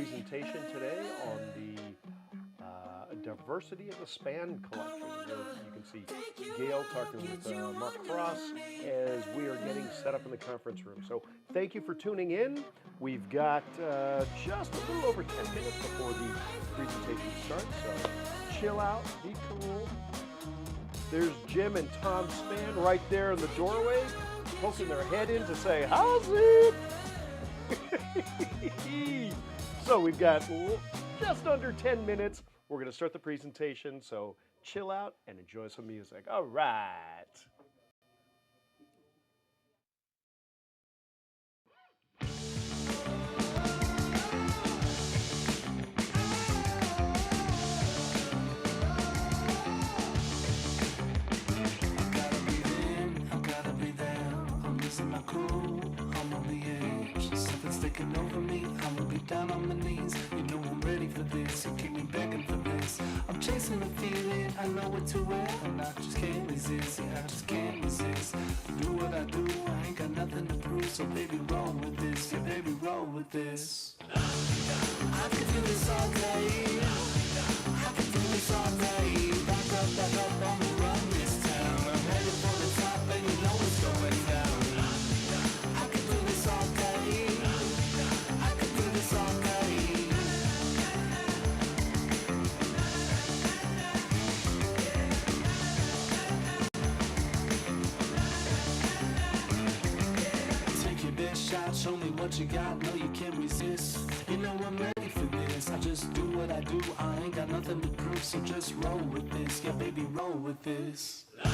presentation today on the diversity of the Spann collection. You can see Gail talking with Mark Cross as we are getting set up in the conference room. So thank you for tuning in. We've got just a little over 10 minutes before the presentation starts, so chill out, be cool. There's Jim and Tom Spann right there in the doorway, poking their head in to say, "How's it?" So we've got just under 10 minutes. We're going to start the presentation, so chill out and enjoy some music. All right. My cool, I'm on the edge. Something's taking over me, I'ma be down on my knees. You know I'm ready for this, you keep me begging for this. I'm chasing a feeling, I know it too well, and I just can't resist, yeah, I just can't resist. Do what I do, I ain't got nothing to prove, so baby roll with this, yeah baby roll with this. I can do this all day, I can do this all day. Back up, I'ma run this town. I'm headed for the top and you know it's going down. Show me what you got, no you can't resist. You know I'm ready for this, I just do what I do. I ain't got nothing to prove, so just roll with this. Yeah baby, roll with this. I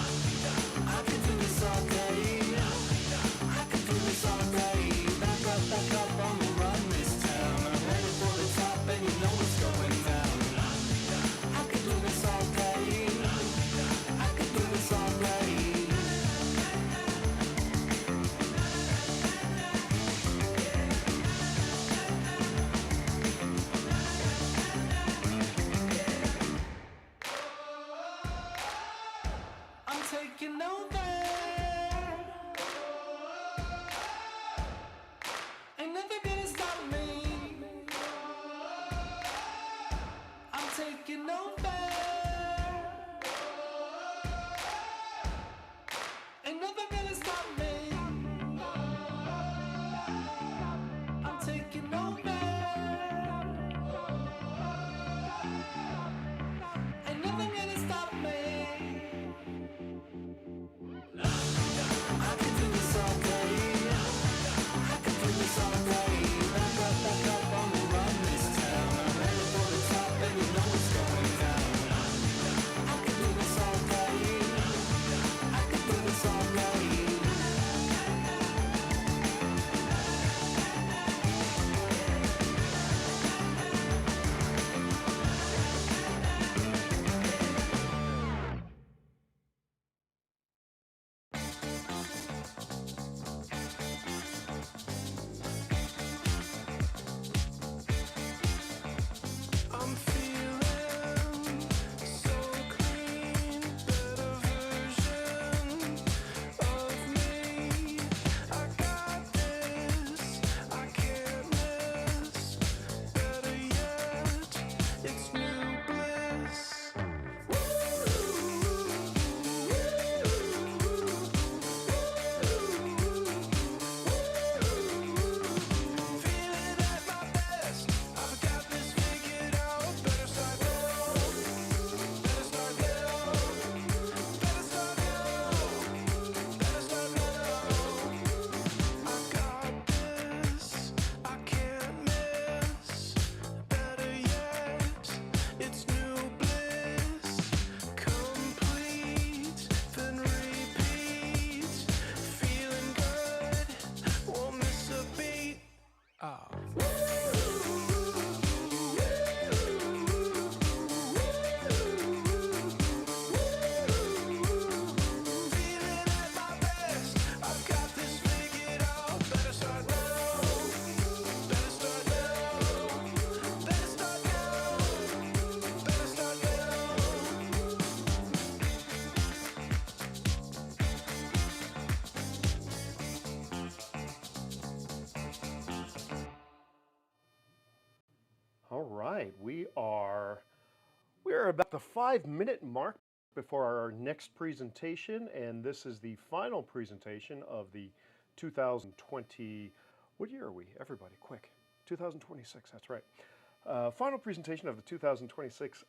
can do this all day, I can do this all day. Back up, I'ma run this town. I'm headed for the top and you know it's going down. I can do this all day, I can do this all day. Taking over. Ain't nothing gonna stop me. I'm taking over. Ain't nothing gonna stop me. I'm taking over. Ain't nothing gonna stop me. All right, we are about the 5-minute mark before our next presentation, and this is the final presentation of the 2020. What year are we? Everybody, quick! 2026. That's right. Final presentation of the 2026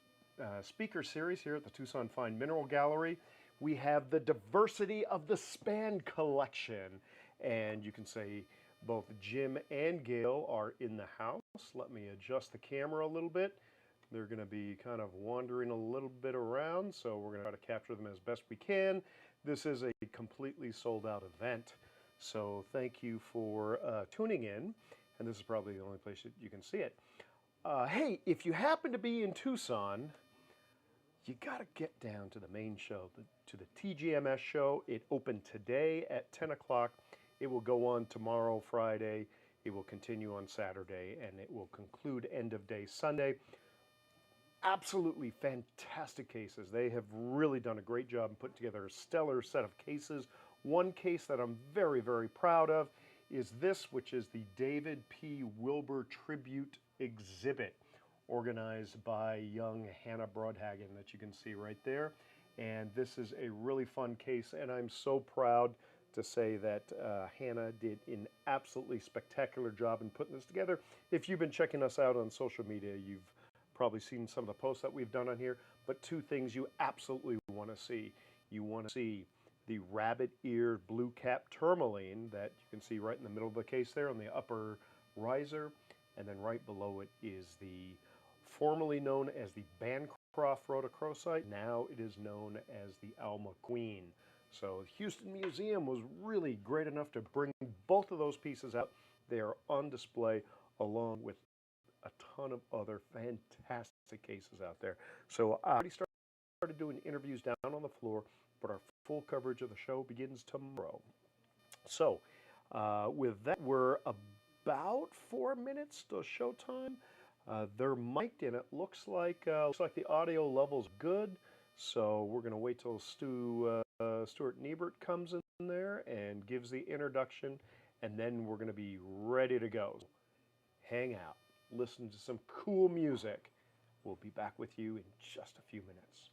speaker series here at the Tucson Fine Mineral Gallery. We have the diversity of the Spann collection, and you can say both Jim and Gail are in the house. Let me adjust the camera a little bit. They're going to be kind of wandering a little bit around, so we're going to try to capture them as best we can. This is a completely sold out event, so thank you for tuning in, and this is probably the only place that you can see it. Hey, if you happen to be in Tucson, you got to get down to the main show, to the TGMS show. It opened today at 10 o'clock. It will go on tomorrow, Friday. It will continue on Saturday, and it will conclude end of day Sunday. Absolutely fantastic cases. They have really done a great job in putting together a stellar set of cases. One case that I'm very, very proud of is this, which is the David P. Wilbur Tribute Exhibit, organized by young Hannah Broadhagen that you can see right there. And this is a really fun case, and I'm so proud to say that Hannah did an absolutely spectacular job in putting this together. If you've been checking us out on social media, you've probably seen some of the posts that we've done on here, but two things you absolutely want to see. You want to see the rabbit-eared blue-cap tourmaline that you can see right in the middle of the case there on the upper riser, and then right below it is the formerly known as the Bancroft rhodochrosite. Now it is known as the Alma Queen. So the Houston Museum was really great enough to bring both of those pieces out. They are on display along with a ton of other fantastic cases out there. So I already started doing interviews down on the floor, but our full coverage of the show begins tomorrow. So with that, we're about 4 minutes to showtime. They're mic'd, and it looks like the audio level's good. So we're going to wait till Stuart Niebert comes in there and gives the introduction, and then we're going to be ready to go. Hang out, listen to some cool music. We'll be back with you in just a few minutes.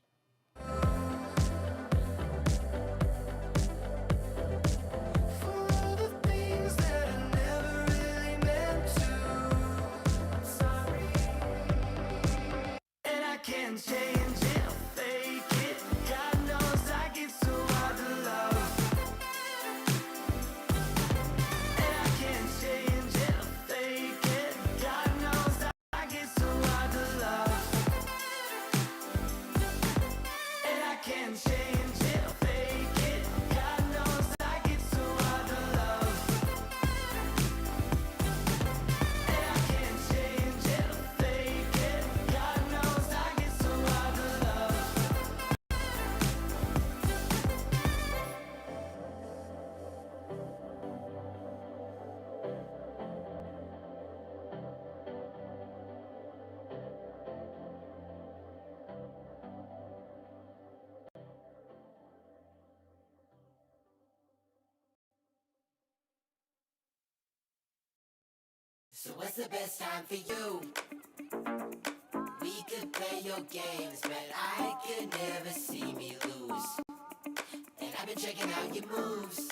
So what's the best time for you? We could play your games, but I could never see me lose. And I've been checking out your moves.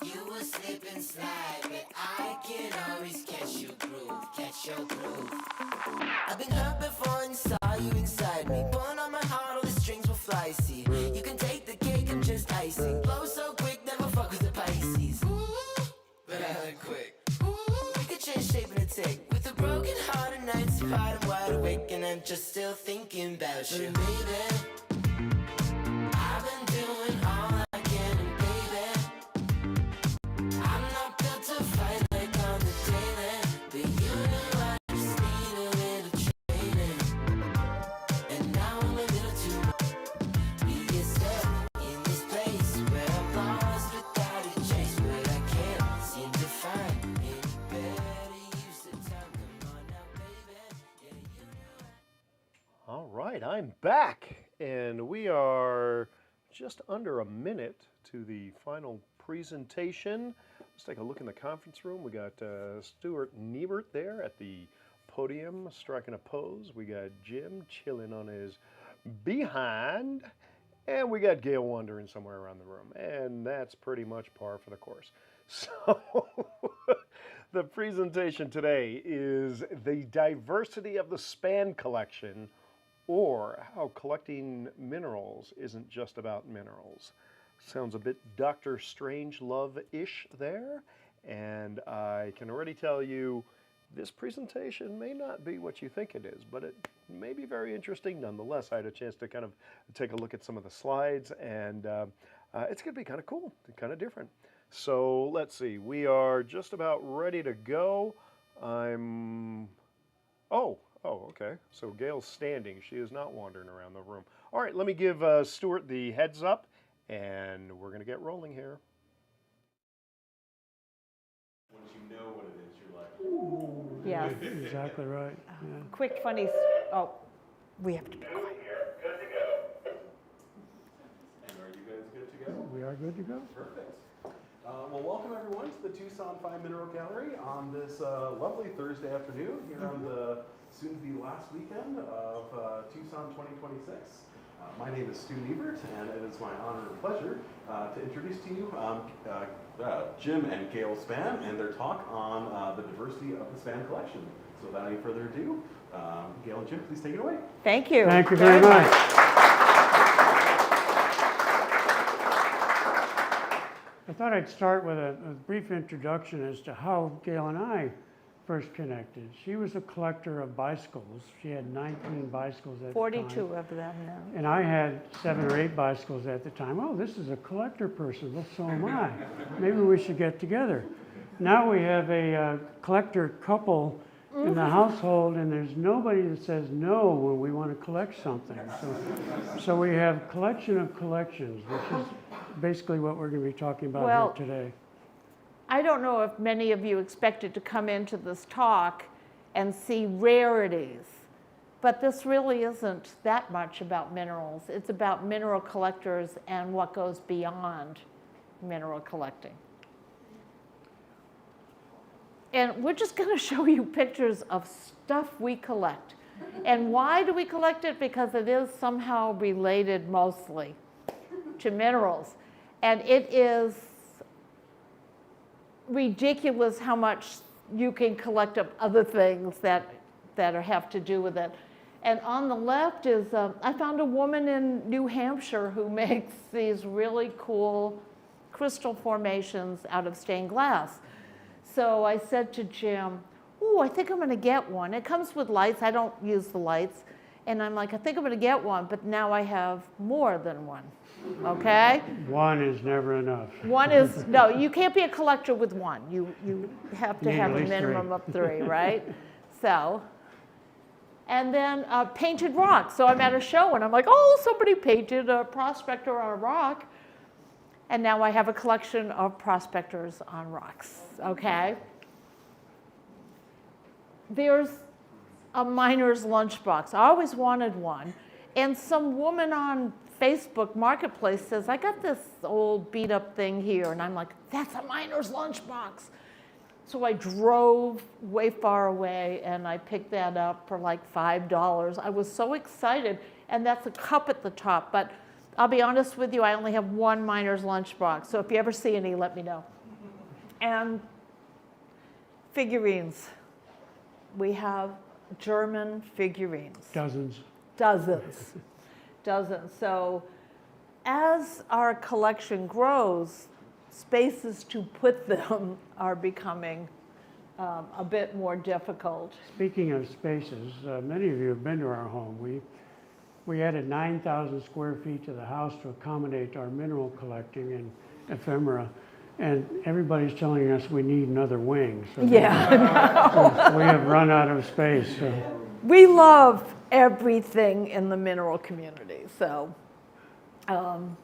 You will slip and slide, but I can always catch your groove. I've been hurt before and saw you inside me. Pulling on my heart, all the strings will fly, see. You can take the cake, I'm just icing. Blow so quick, never fuck with the Pisces. But I heard quick. Change shape and take with a broken heart and nights apart. I'm wide awake and I'm just still thinking about you, baby. I've been doing all I can, and baby, I'm not built to fight like on the daily. But you know I just need a little training, and now I'm a little too much. We get stuck in this place where I'm lost without a chase, but I can't seem to find any better. All right, I'm back, and we are just under a minute to the final presentation. Let's take a look in the conference room. We got Stuart Niebert there at the podium, striking a pose. We got Jim chilling on his behind. And we got Gail wandering somewhere around the room. And that's pretty much par for the course. So the presentation today is the diversity of the Spann collection, or how collecting minerals isn't just about minerals. Sounds a bit Dr. Strangelove-ish there. And I can already tell you, this presentation may not be what you think it is, but it may be very interesting nonetheless. I had a chance to kind of take a look at some of the slides, and it's going to be kind of cool, kind of different. So let's see, we are just about ready to go. Okay. So Gail's standing. She is not wandering around the room. All right, let me give Stuart the heads up, and we're going to get rolling here. Once you know what it is, you're like, ooh. Yes. Exactly right. Yeah. Quick, funny. Oh, we have to be quiet. Good to go. And are you guys good to go? We are good to go. Perfect. Well, welcome everyone to the Tucson Fine Mineral Gallery on this lovely Thursday afternoon here on the soon-to-be last weekend of Tucson 2026. My name is Stu Niebert, and it is my honor and pleasure to introduce to you Jim and Gail Spann and their talk on the diversity of the Spann collection. So without any further ado, Gail and Jim, please take it away. Thank you. Thank you very much. I thought I'd start with a brief introduction as to how Gail and I first connected. She was a collector of bicycles. She had 19 bicycles at the time. 42 of them now. And I had 7 or 8 bicycles at the time. Oh, this is a collector person. Well, so am I. Maybe we should get together. Now we have a collector couple in the household, and there's nobody that says no when we want to collect something. So we have collection of collections, which is basically what we're going to be talking about here today. I don't know if many of you expected to come into this talk and see rarities, but this really isn't that much about minerals. It's about mineral collectors and what goes beyond mineral collecting. And we're just going to show you pictures of stuff we collect. And why do we collect it? Because it is somehow related mostly to minerals. And it is ridiculous how much you can collect of other things that have to do with it. And on the left is, I found a woman in New Hampshire who makes these really cool crystal formations out of stained glass. So I said to Jim, "Ooh, I think I'm going to get one." It comes with lights. I don't use the lights. And I'm like, I think I'm going to get one, but now I have more than one. Okay? One is never enough. One is, no, you can't be a collector with one. You have to have a minimum of 3, right? So, and then painted rocks. So I'm at a show and I'm like, oh, somebody painted a prospector on a rock. And now I have a collection of prospectors on rocks, okay? There's a miner's lunchbox. I always wanted one. And some woman on Facebook Marketplace says, I got this old beat up thing here. And I'm like, that's a miner's lunchbox. So I drove way far away and I picked that up for like $5. I was so excited. And that's a cup at the top. But I'll be honest with you, I only have one miner's lunchbox. So if you ever see any, let me know. And figurines. We have German figurines. Dozens. Dozens. Dozens. So as our collection grows, spaces to put them are becoming a bit more difficult. Speaking of spaces, many of you have been to our home. We added 9,000 square feet to the house to accommodate our mineral collecting and ephemera. And everybody's telling us we need another wing. So Yeah. we have run out of space. So. We love everything in the mineral community. So, and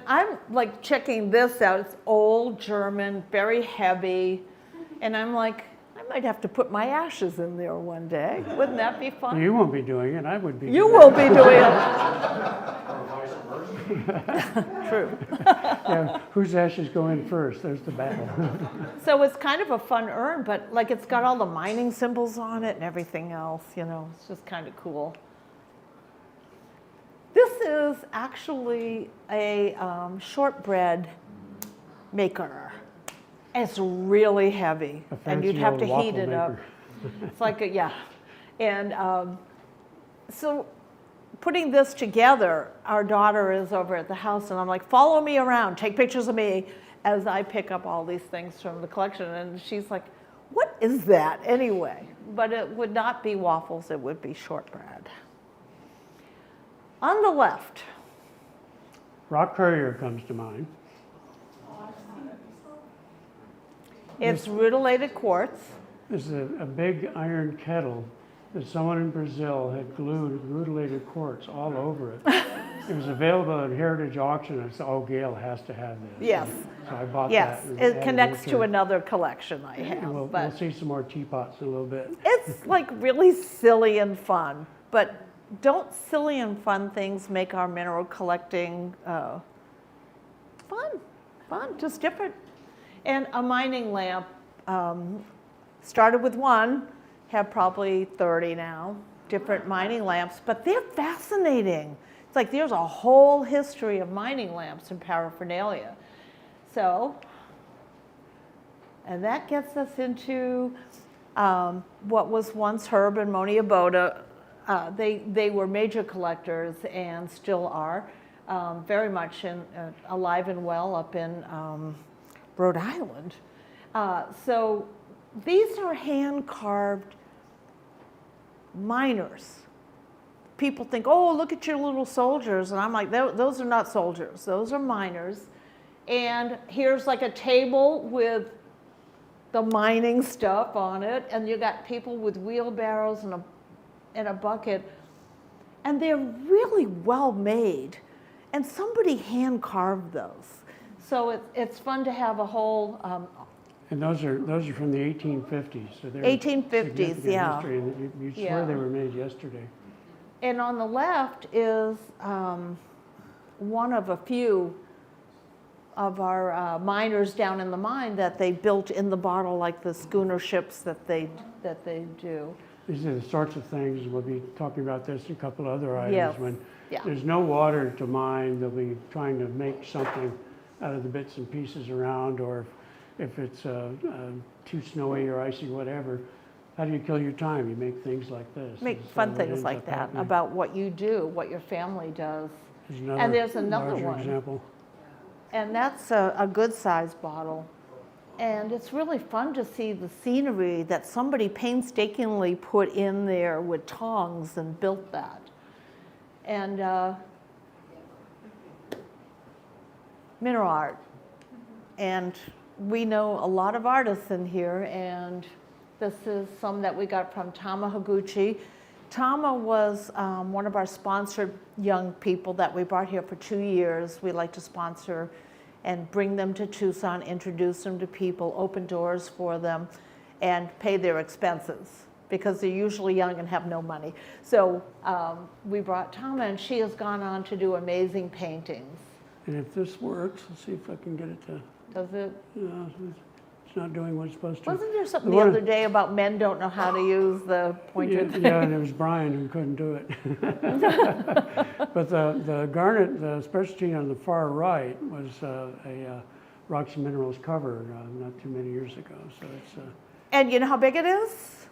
I'm like checking this out. It's old German, very heavy. And I'm like, I might have to put my ashes in there one day. Wouldn't that be fun? You won't be doing it. I would be. You will be doing it. true. Yeah, whose ashes go in first? There's the battle. So it's kind of a fun urn, but like it's got all the mining symbols on it and everything else, you know, it's just kind of cool. This is actually a shortbread maker. It's really heavy, A and you'd fancy have old to heat waffle it up. maker. It's like a, yeah. And so putting this together, our daughter is over at the house, and I'm like, follow me around, take pictures of me as I pick up all these things from the collection. And she's like, what is that anyway? But it would not be waffles, it would be shortbread. On the left, Rock Courier comes to mind. it's rutilated quartz. This is a big iron kettle that someone in Brazil had glued rutilated quartz all over it. It was available at Heritage Auction. I said, oh, Gail has to have this. Yes. So I bought Yes, that. and it added connects to it. another collection I And have. we'll But see some more teapots in a little bit. it's like really silly and fun. But don't silly and fun things make our mineral collecting fun, just different. And a mining lamp, started with one, have probably 30 now, different mining lamps, but they're fascinating. It's like there's a whole history of mining lamps and paraphernalia. So, and that gets us into what was once Herb and Moni Aboda. They were major collectors and still are, very much alive and well up in Rhode Island. So these are hand-carved miners. People think, oh, look at your little soldiers. And I'm like, those are not soldiers. Those are miners. And here's like a table with the mining stuff on it. And you got people with wheelbarrows and a bucket. And they're really well made. And somebody hand-carved those. So it's fun to have a whole And those are from the 1850s. So they're 1850s, significant yeah. history, and you swear Yeah. they were made yesterday. And on the left is one of a few of our miners down in the mine that they built in the bottle, like the schooner ships that they do. These are the sorts of things, we'll be talking about this and a couple other items. Yes. When Yeah. there's no water to mine, they'll be trying to make something out of the bits and pieces around, or if it's too snowy or icy, whatever. How do you kill your time? You make things like this. Make And so fun what things ends like up that happening- about what you do, what your family does. There's there's another larger one. example. And that's a good size bottle. And it's really fun to see the scenery that somebody painstakingly put in there with tongs and built that. And mineral art. And we know a lot of artists in here, and this is some that we got from Tama Higuchi. Tama was one of our sponsored young people that we brought here for 2 years. We like to sponsor and bring them to Tucson, introduce them to people, open doors for them, and pay their expenses because they're usually young and have no money. So we brought Tama, and she has gone on to do amazing paintings. And if this works, let's see if I can get it to, Does it? it's not doing what it's supposed to. Wasn't there something The the one- other day about men don't know how to use the pointer Yeah, thing? yeah, and it was Brian who couldn't do it. But the garnet, the specialty on the far right was a Rocks and Minerals cover not too many years ago. So it's, And you know how big it is?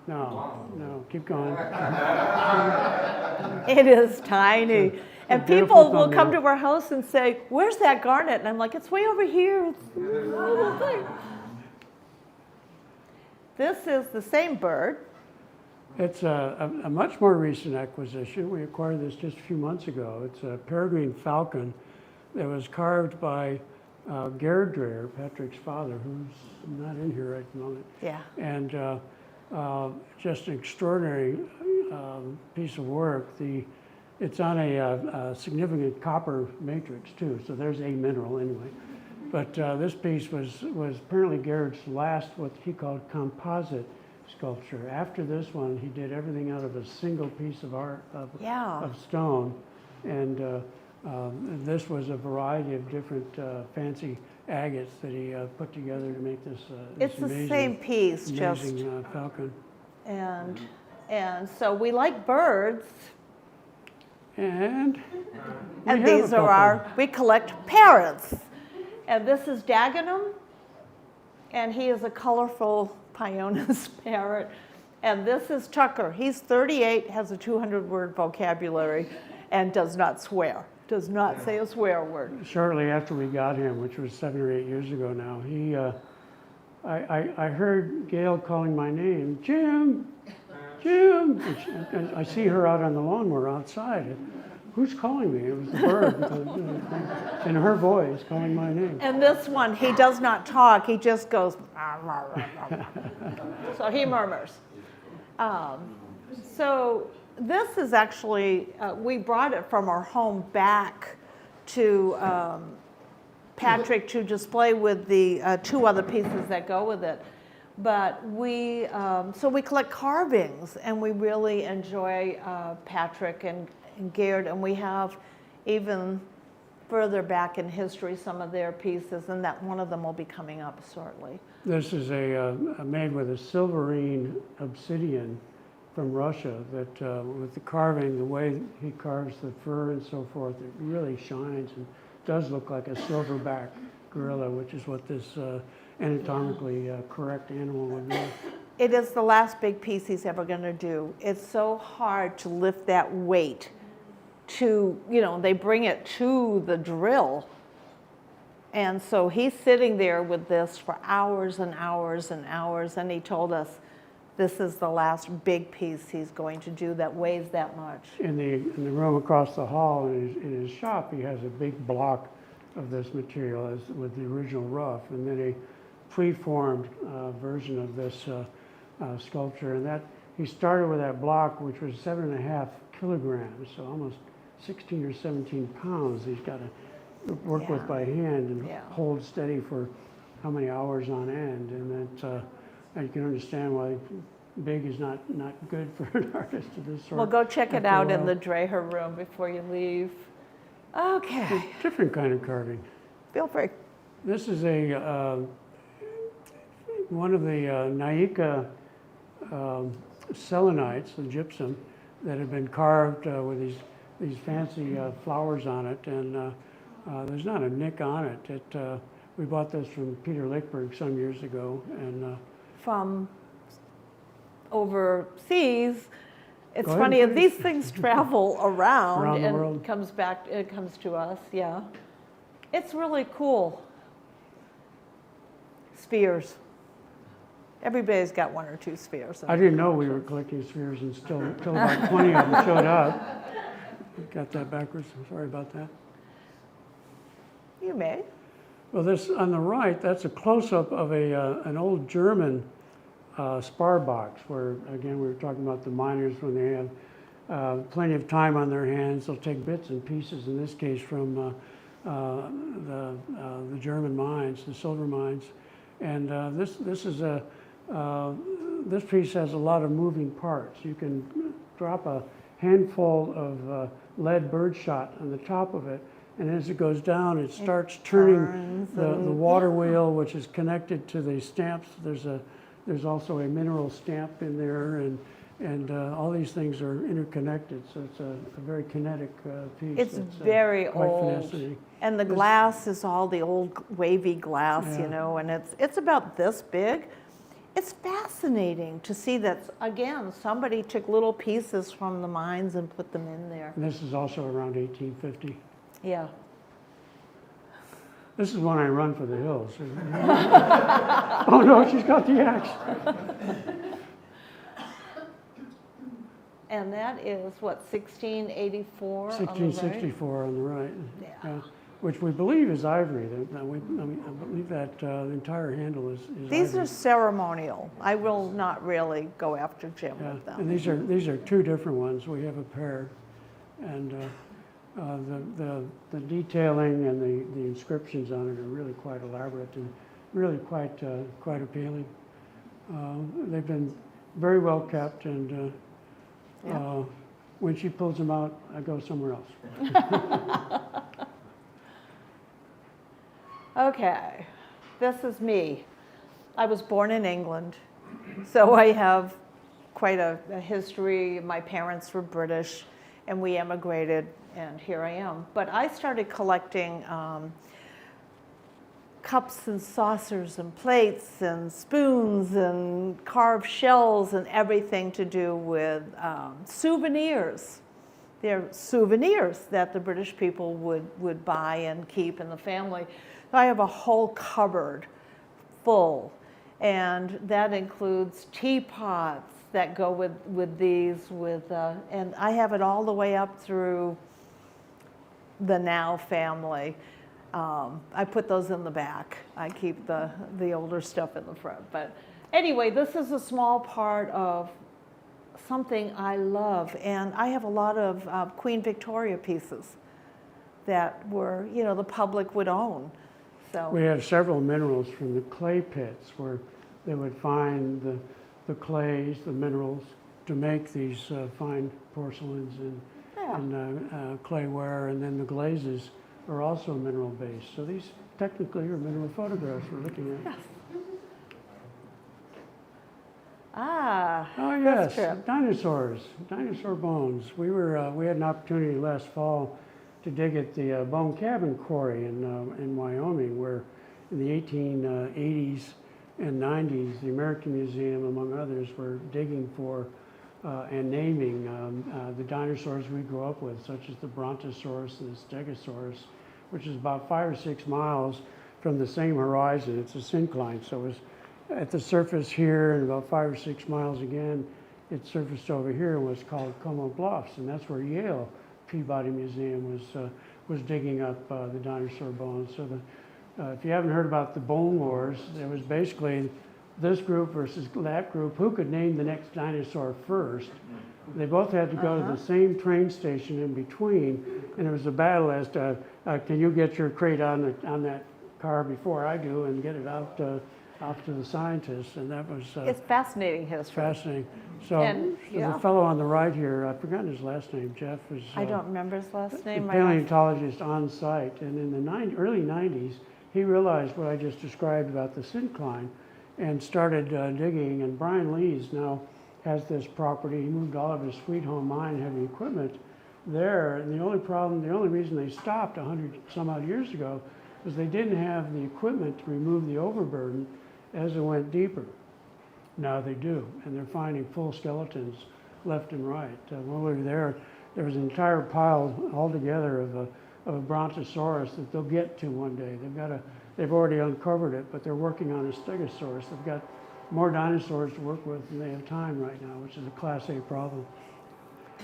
no, keep going. It is tiny. And beautiful people will come thumbnail. to our house and say, where's that garnet? And I'm like, it's way over here. It's a little thing. This is the same bird. It's a much more recent acquisition. We acquired this just a few months ago. It's a peregrine falcon that was carved by Gerd Dreher, Patrick's father, who's not in here right at the moment. Yeah. And just an extraordinary piece of work. It's on a significant copper matrix too, so there's a mineral anyway. But this piece was apparently Gerd's last, what he called composite sculpture. After this one, he did everything out of a single piece of art Yeah. of stone, and And this was a variety of different fancy agates that he put together to make this, It's the same piece, just, amazing falcon. and so we like birds, And and we have a these are couple. we collect parrots. And this is Dagenham, and he is a colorful Pioneers parrot. And this is Tucker. He's 38, has a 200-word vocabulary, and does not swear, does not say a swear word. Shortly after we got him, which was 7 or 8 years ago now, I heard Gail calling my name, Jim, Jim. And I see her out on the lawn. We're outside. Who's calling me? It was the bird, in her voice, calling my name. And this one, he does not talk. He just goes, "Rah, rah, rah, rah." So he murmurs. So this is actually, we brought it from our home back to Patrick to display with the 2 other pieces that go with it. But so we collect carvings, and we really enjoy Patrick and Gail, and we have even further back in history some of their pieces, and that one of them will be coming up shortly. This is made with a silverine obsidian from Russia that with the carving, the way he carves the fur and so forth, it really shines and does look like a silverback gorilla, which is what this anatomically correct animal would be. It is the last big piece he's ever going to do. It's so hard to lift that weight to, they bring it to the drill. And so he's sitting there with this for hours and hours and hours, and he told us this is the last big piece he's going to do that weighs that much. In the room across the hall in his shop, he has a big block of this material with the original rough, and then a preformed version of this sculpture. And that he started with that block, which was 7.5 kilograms, so almost 16 or 17 pounds. He's got to work with by hand and hold steady for how many hours on end, and that you can understand why big is not good for an artist of this sort. Well, go check it out in the Dreher room before you leave. Okay. It's a different kind of carving. Feel free. This is one of the Naika selenites, the gypsum, that have been carved with these fancy flowers on it, and there's not a nick on it. We bought this from Peter Lickberg some years ago, and from overseas. It's Go ahead, funny, please. these things travel around the and world. it comes to us, yeah. It's really cool. Spheres. Everybody's got 1 or 2 spheres. I didn't know we were collecting spheres until about 20 of them showed up. Got that backwards. I'm sorry about that. You may. Well, this on the right, that's a close-up of an old German spar box, where again we were talking about the miners when they have plenty of time on their hands. They'll take bits and pieces. In this case, from the German mines, the silver mines, and this piece has a lot of moving parts. You can drop a handful of lead birdshot on the top of it, and as it goes down, it starts turning the water wheel, which is connected to the stamps. There's also a mineral stamp in there, and all these things are interconnected. So it's a very kinetic piece. It's very quite old, fascinating. and the glass is all the old wavy glass, and it's about this big. It's fascinating to see that, again, somebody took little pieces from the mines and put them in there. And this is also around 1850. Yeah. This is when I run for the hills. Oh no, she's got the axe. And that is, what, 1684 on the right? 1664 on the right. Yeah. Which we believe is ivory. I believe that the entire handle is These ivory. are ceremonial. I will not really go after Jim with them. And these are 2 different ones. We have a pair, and the detailing and the inscriptions on it are really quite elaborate and really quite appealing. They've been very well kept, and when she pulls them out, I go somewhere else. Okay, this is me. I was born in England, so I have quite a history. My parents were British, and we emigrated, and here I am. But I started collecting cups and saucers and plates and spoons and carved shells and everything to do with souvenirs. They're souvenirs that the British people would buy and keep in the family. I have a whole cupboard full, and that includes teapots that go with these, and I have it all the way up through the Now family. I put those in the back. I keep the older stuff in the front. But anyway, this is a small part of something I love, and I have a lot of Queen Victoria pieces that were, the public would own. So We have several minerals from the clay pits where they would find the clays, the minerals, to make these fine porcelains and clayware, and then the glazes are also mineral based. So these technically are mineral photographs we're looking at. Yes. Ah, Oh this yes, trip. dinosaurs, dinosaur bones. We had an opportunity last fall to dig at the Bone Cabin Quarry in Wyoming, where in the 1880s and 90s, the American Museum, among others, were digging for and naming the dinosaurs we grew up with, such as the Brontosaurus and the Stegosaurus, which is about 5 or 6 miles from the same horizon. It's a syncline, so it was at the surface here, and about 5 or 6 miles again, it surfaced over here and was called Como Bluffs, and that's where Yale Peabody Museum was digging up the dinosaur bones. So if you haven't heard about the Bone Wars, it was basically this group versus that group, who could name the next dinosaur first. They both had to go to the same train station in between, and it was a battle as to, can you get your crate on that car before I do and get it out off to the scientists, and that was It's fascinating history. fascinating. So And, the fellow on the right here, I've forgotten his last name, Jeff, is I don't remember his last a name. paleontologist on site, and in the early 90s, he realized what I just described about the syncline and started digging, and Brian Lees now has this property. He moved all of his Sweet Home Mine heavy equipment there, and the only reason they stopped 100 some odd years ago was they didn't have the equipment to remove the overburden as it went deeper. Now they do, and they're finding full skeletons left and right. When we were there was an entire pile altogether of a Brontosaurus that they'll get to one day. They've already uncovered it, but they're working on a Stegosaurus. They've got more dinosaurs to work with than they have time right now, which is a Class A problem.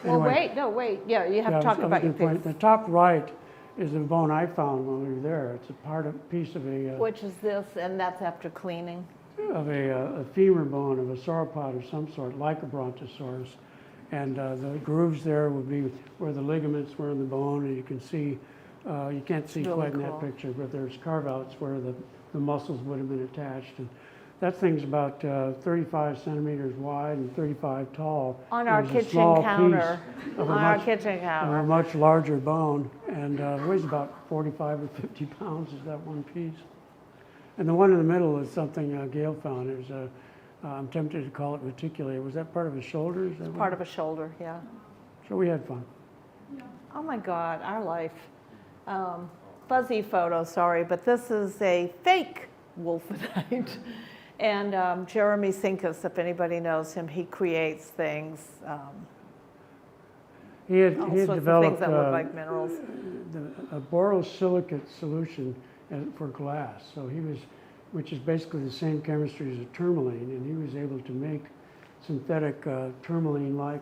Well, Anyway, wait. Yeah, you have to I talk was about your gonna point- piece. The top right is the bone I found when we were there. It's a piece of Which is this, and that's after cleaning. a femur bone of a sauropod of some sort, like a Brontosaurus. And the grooves there would be where the ligaments were in the bone, and you can see, you can't see Really quite in cool. that picture, but there's carve-outs where the muscles would have been attached. And that thing's about 35 centimeters wide and 35 tall. On It our was a kitchen small counter. piece of a On our much- kitchen of a counter. much larger bone, and weighs about 45 or 50 pounds is that one piece. And the one in the middle is something Gail found. It was I'm tempted to call it reticulated. Was that part of his shoulder? Is that Part of a shoulder, yeah. So we had fun. Oh my God, our life. Fuzzy photo, sorry, but this is a fake wolfenite. And Jeremy Sinkus, if anybody knows him, he creates things, He had all sorts of things developed that look like minerals. a borosilicate solution for glass. So which is basically the same chemistry as a tourmaline, and he was able to make synthetic tourmaline-like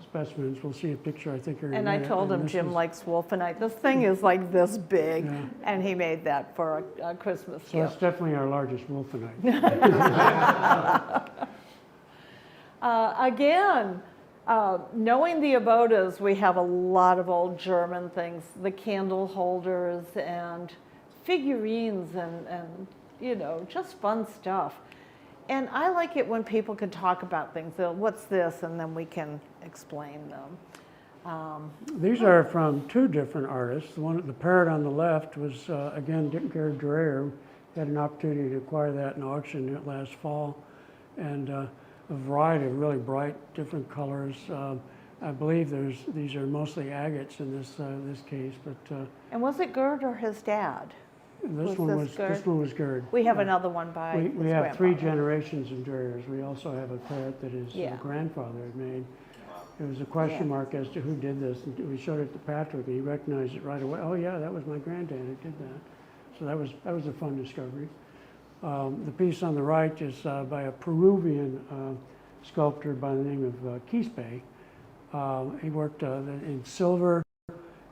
specimens. We'll see a picture, I think, here in a And I minute. told him this Jim is- likes wolfenite. This thing is like this big, Yeah. and he made that for a Christmas So it's gift. definitely our largest wolfenite. Again, knowing the Abodas, we have a lot of old German things, the candle holders and figurines and just fun stuff. And I like it when people can talk about things. They'll, what's this? And then we can explain them. These are from two different artists. The parrot on the left was, again, Gary Dreyer. Had an opportunity to acquire that in auction last fall. And a variety of really bright, different colors. I believe these are mostly agates in this case, but And was it Gerd or his dad? this Gerd? one was Gerd. We have Yeah. another one by We his have three grandfather. generations of Dreyers. We also have a parrot that his Yeah. grandfather had made. It was a question Yeah. mark as to who did this. And we showed it to Patrick, and he recognized it right away. Oh yeah, that was my granddad who did that. So that was a fun discovery. The piece on the right is by a Peruvian sculptor by the name of Quispe. He worked in silver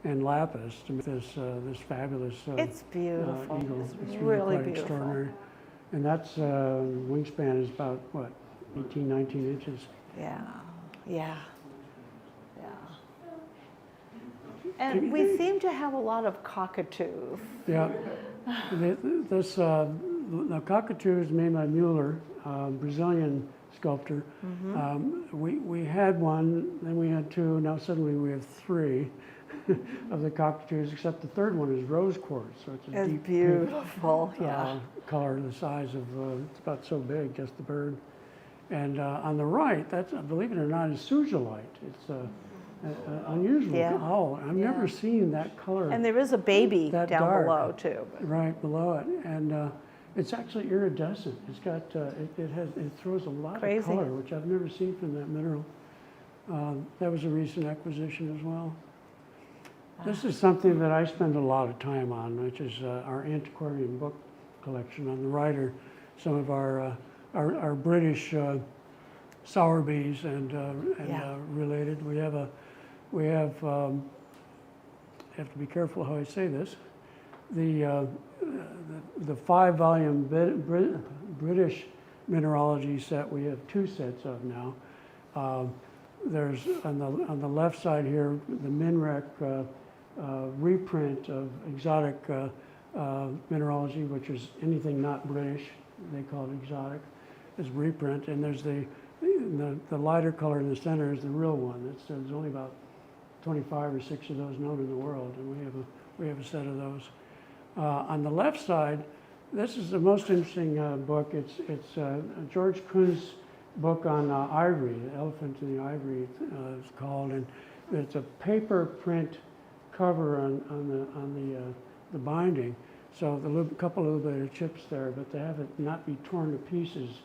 and lapis to make this fabulous It's beautiful. eagle. It's It's really quite beautiful. extraordinary. And that's wingspan is about what, 18, 19 inches. Yeah, yeah, yeah. And we seem to have a lot of cockatoos. Yeah. The cockatoo is made by Mueller, Brazilian sculptor. We had one, then we had two, now suddenly we have three of the cockatoos, except the third one is rose quartz, so it's a It's deep beautiful, pink, yeah. color the size of, it's about so big, just the bird. And on the right, that's, believe it or not, is suzalite. It's an unusual Yeah. owl. I've Yeah. never seen that color. And there is a baby That down dark. below too. Right below it, and it's actually iridescent. It's got it throws a lot Crazy. of color, which I've never seen from that mineral. That was a recent acquisition as well. This is something that I spend a lot of time on, which is our antiquarian book collection. On the right are some of our British Sowerbees and Yeah. related. We have to be careful how I say this. The 5-volume British mineralogy set, we have 2 sets of now. There's on the left side here the Minrek reprint of exotic mineralogy, which is anything not British. They call it exotic. Is reprint, and there's the lighter color in the center is the real one. There's only about 25 or 6 of those known in the world, and we have a set of those. On the left side, this is the most interesting book. It's George Kuhn's book on ivory, the elephant in the ivory it's called, and it's a paper print cover on the binding. So the couple little bit of chips there, but to have it not be torn to pieces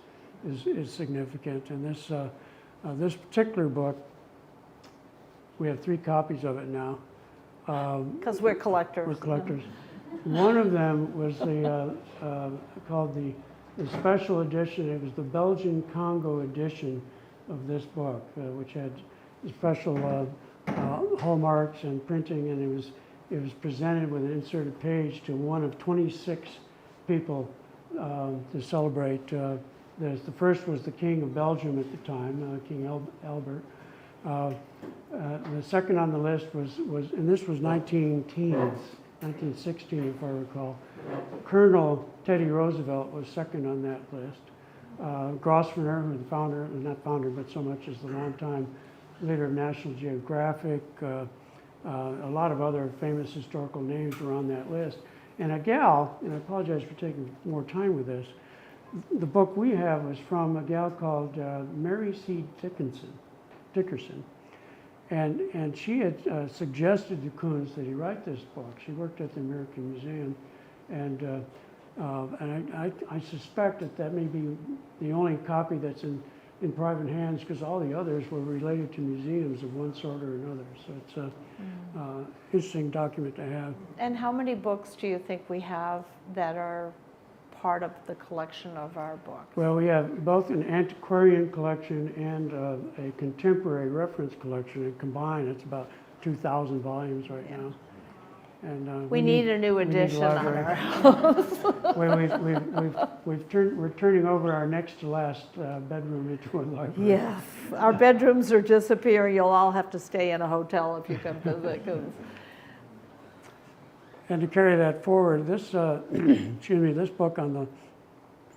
is significant. And this particular book, we have 3 copies of it now. Because we're collectors. We're collectors. One of them was called the special edition. It was the Belgian Congo edition of this book, which had special hallmarks and printing, and it was presented with an inserted page to one of 26 people to celebrate this. The first was the King of Belgium at the time, King Albert. The second on the list was, and this was 1916 if I recall. Colonel Teddy Roosevelt was second on that list. Grosvenor, who the founder, not founder, but so much as the longtime leader of National Geographic, a lot of other famous historical names were on that list. And a gal, and I apologize for taking more time with this, the book we have was from a gal called Mary C. Dickerson. And she had suggested to Koons that he write this book. She worked at the American Museum, and I suspect that may be the only copy that's in private hands, because all the others were related to museums of one sort or another. So it's an interesting document to have. And how many books do you think we have that are part of the collection of our books? Well, we have both an antiquarian collection and a contemporary reference collection, and combined it's about 2,000 volumes right now. And we need a new we need a addition on library. our house. We're turning over our next to last bedroom into a library. Yes, our bedrooms are disappearing. You'll all have to stay in a hotel if you come visit. 'Cause And to carry that forward, this excuse me, this book on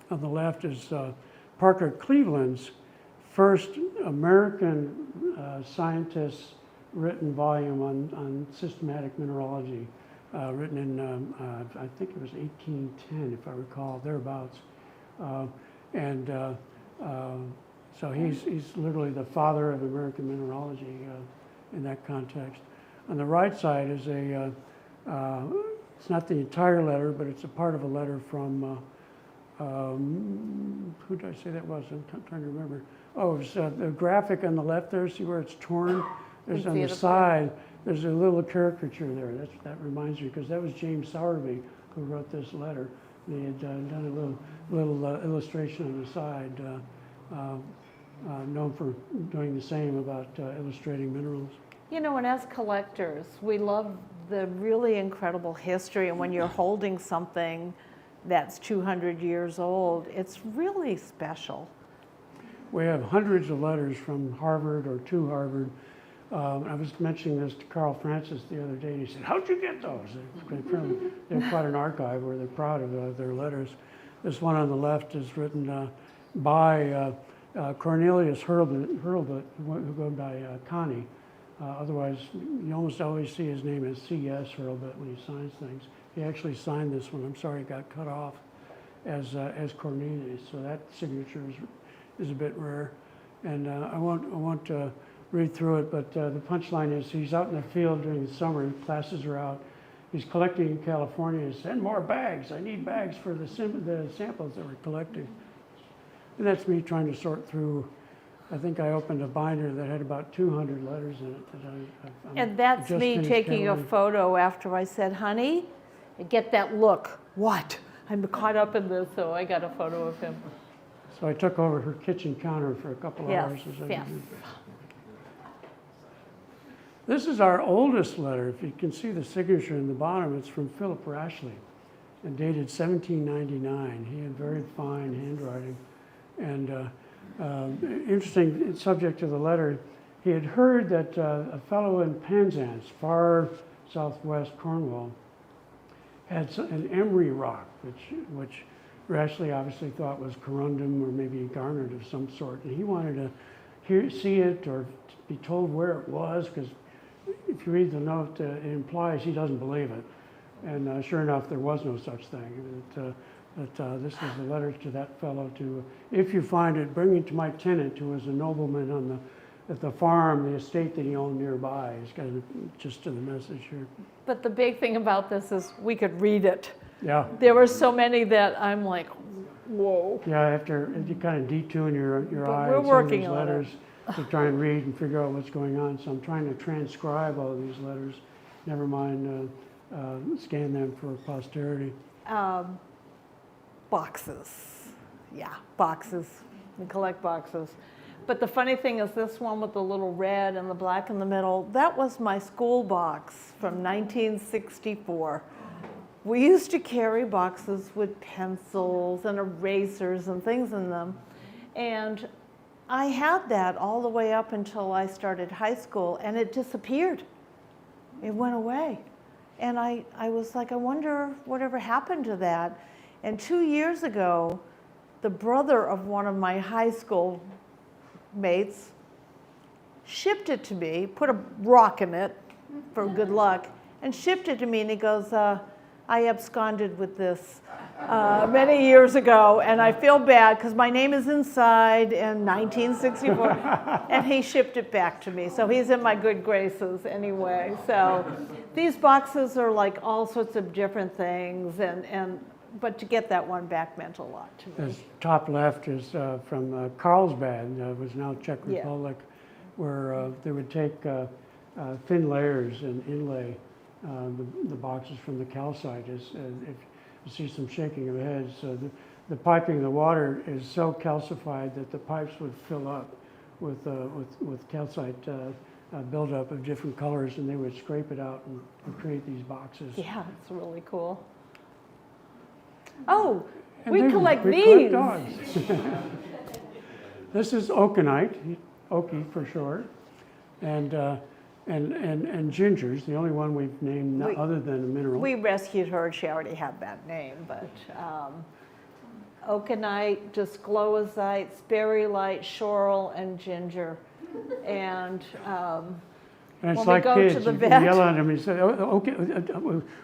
the left is Parker Cleveland's first American scientist's written volume on systematic mineralogy, written in, I think it was 1810, if I recall, thereabouts. So he's literally the father of American mineralogy in that context. On the right side is it's not the entire letter, but it's a part of a letter from, who did I say that was? I'm trying to remember. Oh, it's the graphic on the left there, see where it's torn? There's on the side, there's a little caricature there. That reminds me, because that was James Sowerby who wrote this letter. They had done a little illustration on the side, known for doing the same about illustrating minerals. You know, and as collectors, we love the really incredible history, and when you're holding something that's 200 years old, it's really special. We have hundreds of letters from Harvard or to Harvard. I was mentioning this to Carl Francis the other day, and he said, "How'd you get those?" They're quite an archive where they're proud of their letters. This one on the left is written by Cornelius Hurlbut, who goes by Connie. Otherwise, you almost always see his name as C.S. Hurlbut when he signs things. He actually signed this one. I'm sorry, it got cut off as Cornelius. So that signature is a bit rare. And I won't read through it, but the punchline is he's out in the field during the summer. Classes are out. He's collecting in California. Send more bags. I need bags for the samples that we're collecting. And that's me trying to sort through. I think I opened a binder that had about 200 letters in it. And that's me taking a photo after I said, "Honey, get that look." What? I'm caught up in this, so I got a photo of him. So I took over her kitchen counter for a couple hours. Yes. This is our oldest letter. If you can see the signature in the bottom, it's from Philip Rashley and dated 1799. He had very fine handwriting. And interesting subject to the letter, he had heard that a fellow in Penzance, far southwest Cornwall, had an emery rock, which Rashley obviously thought was corundum or maybe garnet of some sort. And he wanted to see it or be told where it was, because if you read the note, it implies he doesn't believe it. And sure enough, there was no such thing. This was a letter to that fellow to, if you find it, bring it to my tenant, who was a nobleman at the farm, the estate that he owned nearby. It's got just to the message here. But the big thing about this is we could read it. Yeah. There were so many that I'm like, whoa. Yeah, after you kind of detune your But eye we're on some of working these on letters to try and read and figure out what's going on. So I'm trying to transcribe all of these letters. Never mind scan them for posterity. Boxes. Yeah, boxes. We collect boxes. But the funny thing is this one with the little red and the black in the middle, that was my school box from 1964. We used to carry boxes with pencils and erasers and things in them. And I had that all the way up until I started high school, and it disappeared. It went away. And I was like, I wonder whatever happened to that. And 2 years ago, the brother of one of my high school mates shipped it to me, put a rock in it for good luck, and shipped it to me. And he goes, I absconded with this many years ago, and I feel bad because my name is inside in 1964. And he shipped it back to me. So he's in my good graces anyway. So these boxes are like all sorts of different things, but to get that one back meant a lot to me. This top left is from Carlsbad, was now Czech Republic, where they would take thin layers and inlay the boxes from the calcite. If you see some shaking of heads, the piping of the water is so calcified that the pipes would fill up with calcite buildup of different colors, and they would scrape it out and create these boxes. Yeah, it's really cool. Oh, And we they- collect we these. dogs. This is oakenite, Okie for short, and Ginger's, the only one we've named other than a mineral. We rescued her, she already had that name, but oakenite, disclosite, sperrylite, schorl, and ginger. And And it's when we like go kids, to the you vet. yell at them and you say, "Oh, okay,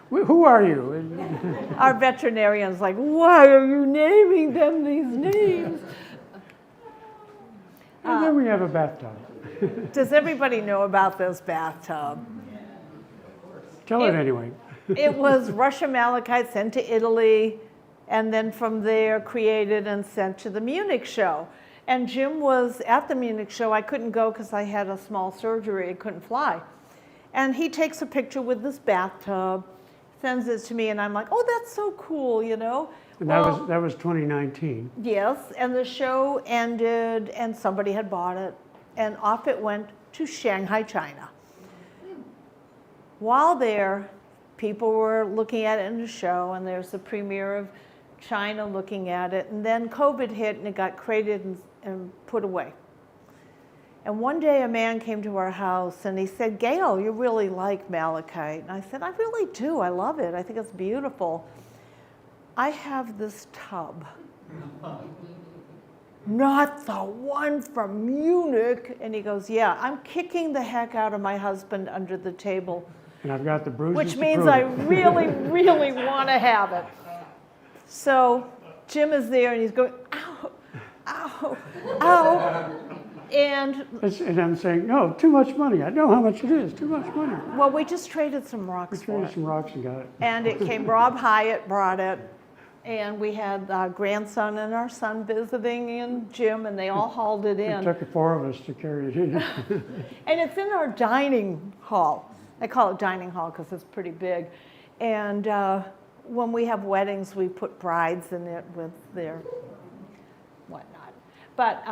who are you?" And Our veterinarian's like, why are you naming them these names? then we have a bathtub. Does everybody know about this bathtub? Tell it anyway. It was Russian malachite sent to Italy, and then from there created and sent to the Munich show. And Jim was at the Munich show. I couldn't go because I had a small surgery. I couldn't fly. And he takes a picture with this bathtub, sends it to me, and I'm like, oh, that's so cool, you know? And Well, that was 2019. yes, and the show ended, and somebody had bought it, and off it went to Shanghai, China. While there, people were looking at it in the show, and there's the premiere of China looking at it, and then COVID hit, and it got created and put away. And one day a man came to our house, and he said, Gail, you really like malachite. And I said, I really do. I love it. I think it's beautiful. I have this tub. Not the one from Munich. And he goes, yeah, I'm kicking the heck out of my husband under the table, And I've got the bruises which to means prove I it. really, really want to have it. So Jim is there, and he's going, ow, ow, ow. And, And I'm saying, no, too much money. I know how much it is, too much money. well, we just traded some rocks We for traded it. some rocks and got it. And it came, Rob Hyatt brought it, and we had our grandson and our son visiting, and Jim, and they all hauled it It in. took 4 of us to carry it in. And it's in our dining hall. I call it dining hall because it's pretty big. And when we have weddings, we put brides in it with their whatnot. But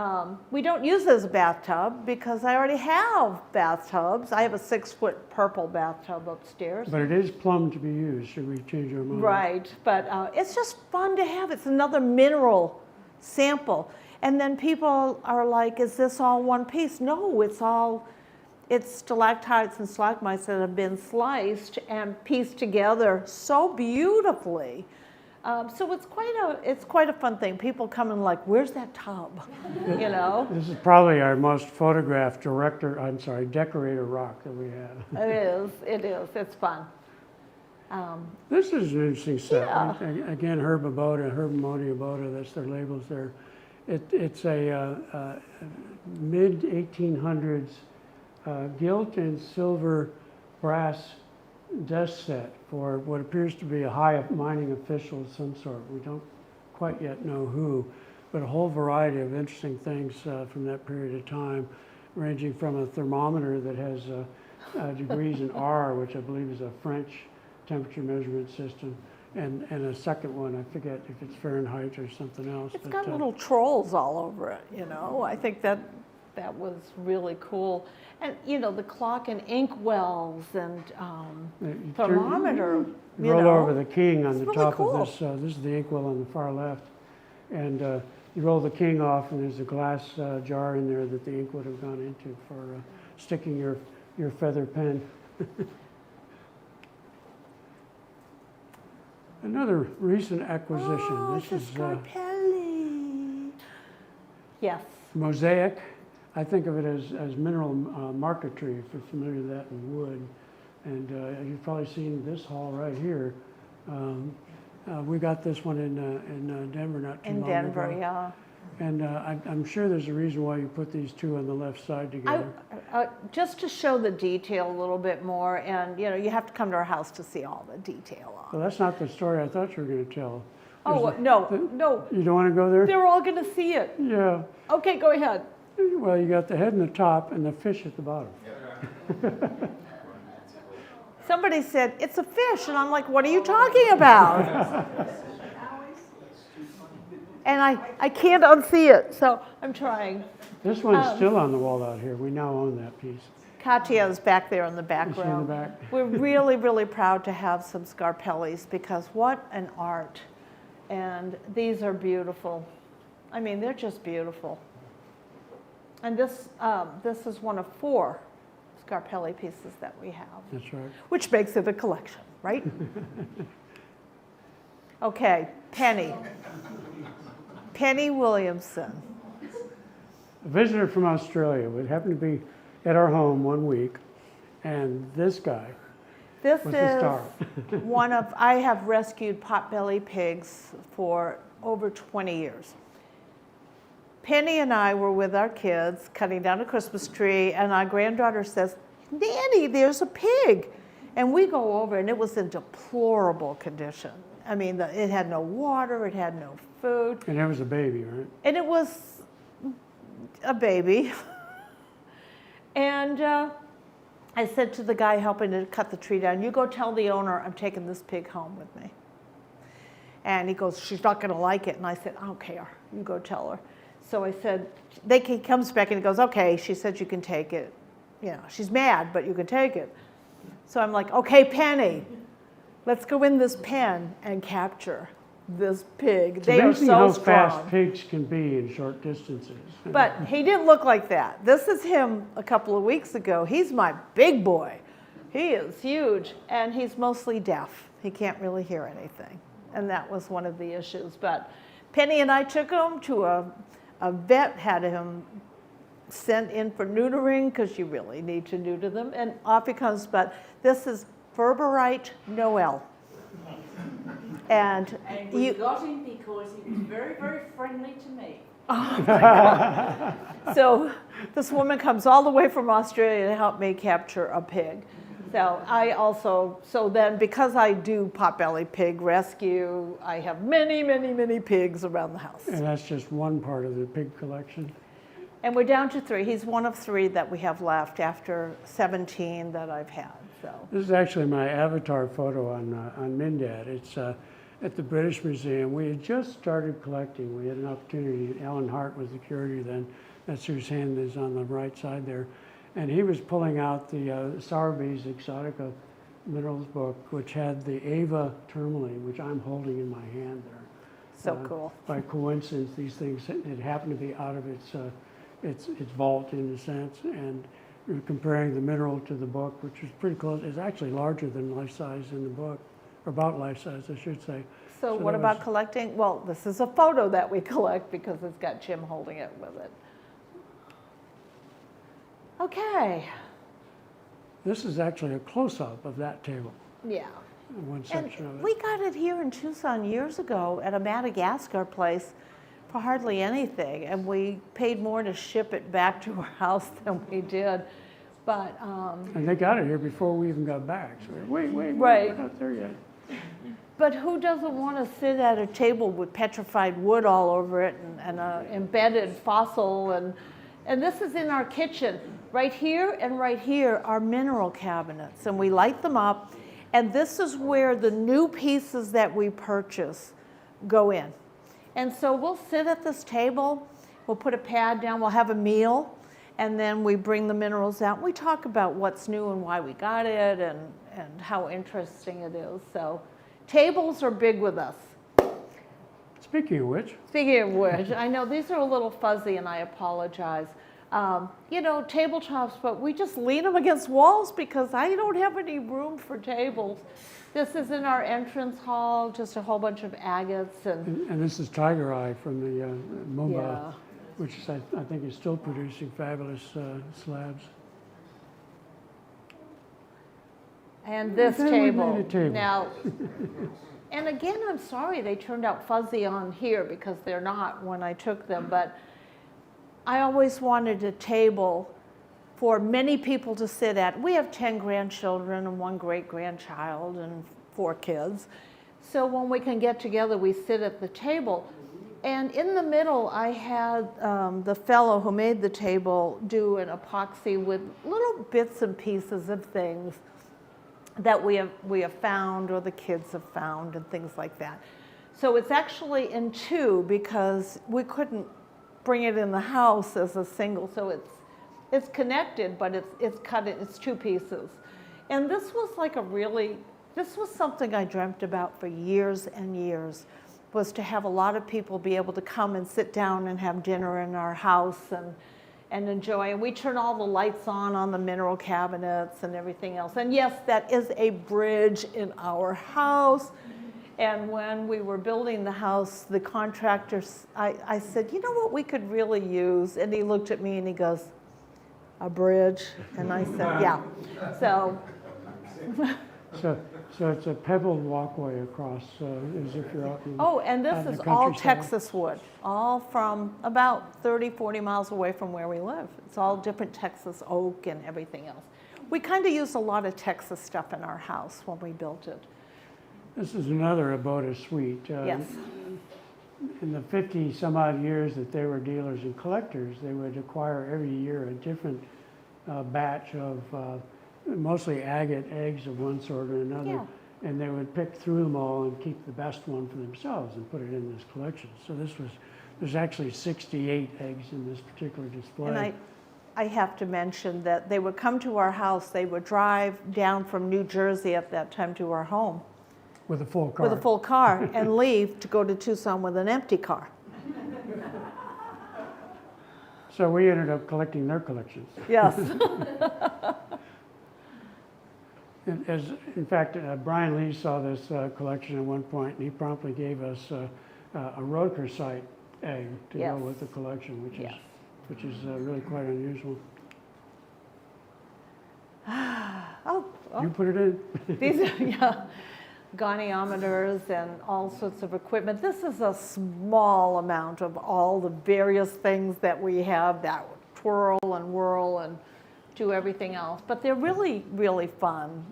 we don't use it as a bathtub because I already have bathtubs. I have a 6-foot purple bathtub upstairs. But it is plumbed to be used. Should we change our mind? Right, but it's just fun to have. It's another mineral sample. And then people are like, is this all one piece? No, it's stalactites and stalagmites that have been sliced and pieced together so beautifully. So it's quite a fun thing. People come and like, where's that tub? You know? This is probably our most photographed decorator rock that we have. It is, it's fun. This is an interesting set. Yeah. Again, Herb Ammonia Boda, that's their labels there. It's a mid-1800s gilt and silver brass desk set for what appears to be a high mining official of some sort. We don't quite yet know who, but a whole variety of interesting things from that period of time, ranging from a thermometer that has degrees in R, which I believe is a French temperature measurement system, and a second one, I forget if it's Fahrenheit or something else. It's got little trolls all over it, you know. I think that was really cool. And, you know, the clock and ink wells and thermometer, you roll know. over the king on It's the really top cool. of this. This is the inkwell on the far left. And you roll the king off, and there's a glass jar in there that the ink would have gone into for sticking your feather pen. Another recent acquisition. Oh, This the is Scarpelli. Yes. mosaic. I think of it as mineral marquetry, if you're familiar with that in wood. And you've probably seen this hall right here. We got this one in Denver not too long In Denver, ago. yeah. And I'm sure there's a reason why you put these two on the left side together. Just to show the detail a little bit more, and you know, you have to come to our house to see all the detail on. Well, that's not the story I thought you were going to tell. Oh, There's no. You don't want to go there? They're all going to see it. Yeah. Okay, go ahead. Well, you got the head and the top and the fish at the bottom. Somebody said, it's a fish, and I'm like, what are you talking about? And I can't unsee it, so I'm trying. This one's still on the wall out here. We now own that piece. Katya's back there in the Is she in the background. back? We're really, really proud to have some Scarpellis because what an art. And these are beautiful. I mean, they're just beautiful. And this is one of 4 Scarpelli pieces that we have, That's right. which makes it a collection, right? Okay, Penny. Penny Williamson. A visitor from Australia would happen to be at our home one week, And this guy This was the star. is one of, I have rescued potbelly pigs for over 20 years. Penny and I were with our kids cutting down a Christmas tree, and our granddaughter says, Nanny, there's a pig. And we go over, and it was in deplorable condition. I mean, it had no water, it had no food. And it was a baby, right? And it was a baby. And I said to the guy helping to cut the tree down, you go tell the owner I'm taking this pig home with me. And he goes, she's not going to like it. And I said, I don't care. You go tell her. So I said, he comes back and he goes, okay, she said you can take it. You know, she's mad, but you can take it. So I'm like, okay, Penny, let's go in this pen and capture this pig. It's they are amazing so how strong. fast pigs can be in short distances. But he didn't look like that. This is him a couple of weeks ago. He's my big boy. He is huge, and he's mostly deaf. He can't really hear anything, and that was one of the issues. But Penny and I took him to a vet, had him sent in for neutering, because you really need to neuter them, and off he comes. But this is Ferberite Noel. And we got him because he was very, very friendly to me. So this woman comes all the way from Australia to help me capture a pig. So then because I do potbelly pig rescue, I have many, many, many pigs around the house. And that's just one part of the pig collection. And we're down to 3. He's one of 3 that we have left after 17 that I've had. So This is actually my avatar photo on Mindad. It's at the British Museum. We had just started collecting. We had an opportunity. Alan Hart was the curator then. That's whose hand is on the right side there. And he was pulling out the Sowerby's Exotica Minerals book, which had the Ava tourmaline, which I'm holding in my hand there. so cool. By coincidence, these things, it happened to be out of its vault in a sense, and we were comparing the mineral to the book, which was pretty close. It's actually larger than life size in the book, or about life size, I should say. So what that about was- collecting? Well, this is a photo that we collect because it's got Jim holding it with it. Okay. This is actually a close-up of that table, Yeah. one And section of it. we got it here in Tucson years ago at a Madagascar place for hardly anything, and we paid more to ship it back to our house than we did. But And they got it here before we even got back. So wait, Right. we're not there yet. but who doesn't want to sit at a table with petrified wood all over it and an embedded fossil? And this is in our kitchen. Right here and right here are mineral cabinets, and we light them up. And this is where the new pieces that we purchase go in. And so we'll sit at this table, we'll put a pad down, we'll have a meal, and then we bring the minerals out. We talk about what's new and why we got it and how interesting it is. So tables are big with us. Speaking of which, Speaking of which, I know these are a little fuzzy and I apologize. Tabletops, but we just lean them against walls because I don't have any room for tables. This is in our entrance hall, just a whole bunch of agates and this is Tiger Eye from the MOBA, yeah. which is, I think is still producing fabulous slabs. And this Okay, we table. made a table. Now, and again, I'm sorry they turned out fuzzy on here because they're not when I took them, but I always wanted a table for many people to sit at. We have 10 grandchildren and 1 great-grandchild and 4 kids. So when we can get together, we sit at the table. And in the middle, I had the fellow who made the table do an epoxy with little bits and pieces of things that we have found or the kids have found and things like that. So it's actually in 2 because we couldn't bring it in the house as a single. So it's connected, but it's cut in, it's 2 pieces. And this was this was something I dreamt about for years and years, was to have a lot of people be able to come and sit down and have dinner in our house and enjoy. And we turn all the lights on the mineral cabinets and everything else. And yes, that is a bridge in our house. And when we were building the house, the contractor, I said, you know what we could really use? And he looked at me and he goes, a bridge? And I said, yeah. So, So it's a pebbled walkway across, as if you're out in. oh, and out this in is the all countryside. Texas wood, all from about 30, 40 miles away from where we live. It's all different Texas oak and everything else. We kind of used a lot of Texas stuff in our house when we built it. This is another Abode suite. Yes. In the 50 some odd years that they were dealers and collectors, they would acquire every year a different batch of mostly agate eggs of one sort or another. Yeah. And they would pick through them all and keep the best one for themselves and put it in this collection. So there's actually 68 eggs in this particular display. And I have to mention that they would come to our house, they would drive down from New Jersey at that time to our home With a full car. with a full car and leave to go to Tucson with an empty car. So we ended up collecting their collections. Yes. And in fact, Brian Lee saw this collection at one point, and he promptly gave us a Rotkersite egg to Yes. go with the collection, Yes. which is really quite unusual. Oh, You put it in? these are, yeah, goniometers and all sorts of equipment. This is a small amount of all the various things that we have that twirl and whirl and do everything else. But they're really, really fun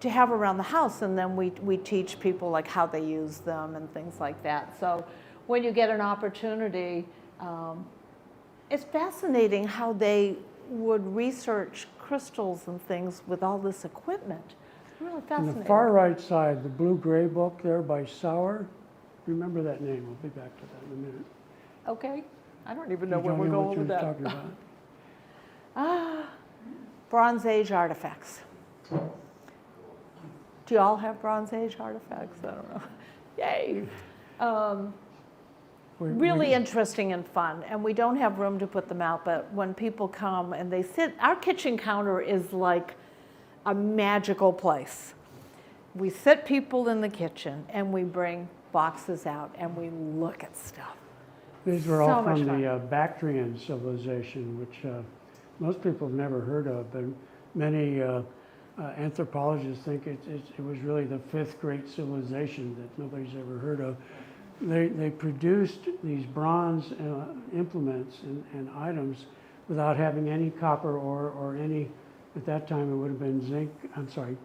to have around the house. And then we teach people like how they use them and things like that. So when you get an opportunity, it's fascinating how they would research crystals and things with all this equipment. Really On fascinating. the far right side, the blue-gray book there by Sauer. Remember that name. We'll be back to that in a minute. Okay. I don't even know You where tell we're me what going with you're that. talking about. Bronze Age artifacts. Do you all have Bronze Age artifacts? I don't know. Yay. Really interesting and fun. And we don't have room to put them out, but when people come and they sit, our kitchen counter is like a magical place. We sit people in the kitchen and we bring boxes out and we look at stuff. These were So all much from fun. the Bactrian civilization, which most people have never heard of, but many anthropologists think it was really the fifth great civilization that nobody's ever heard of. They produced these bronze implements and items without having any copper ore or any, at that time it would have been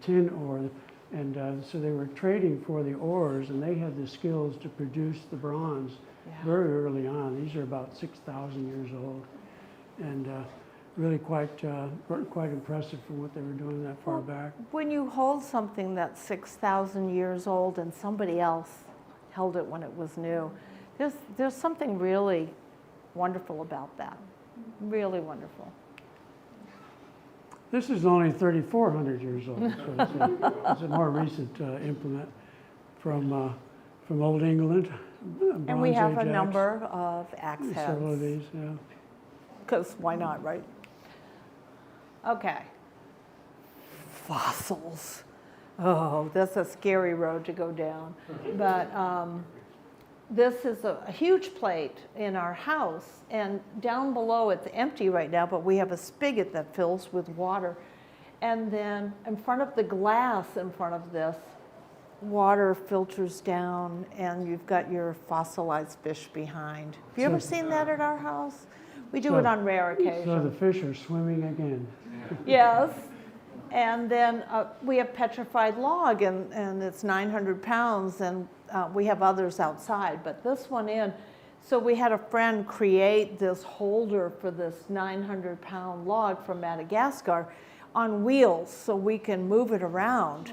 tin ore. And so they were trading for the ores, and they had the skills to produce the bronze very early on. These are about 6,000 years old, and really quite impressive for what they were doing that far back. When you hold something that's 6,000 years old and somebody else held it when it was new, there's something really wonderful about that. Really wonderful. This is only 3,400 years old, so it's a more recent implement from Old England. And we have Bronze a Age number of axe axe, several of heads. these, yeah. Because why not, right? Okay. Fossils. Oh, that's a scary road to go down. But this is a huge plate in our house, and down below it's empty right now, but we have a spigot that fills with water. And then in front of the glass in front of this, water filters down, and you've got your fossilized fish behind. Have you ever seen that at our house? We do it on rare occasions. So the fish are swimming again. Yes. And then we have petrified log, and it's 900 pounds, and we have others outside, but this one in. So we had a friend create this holder for this 900-pound log from Madagascar on wheels so we can move it around,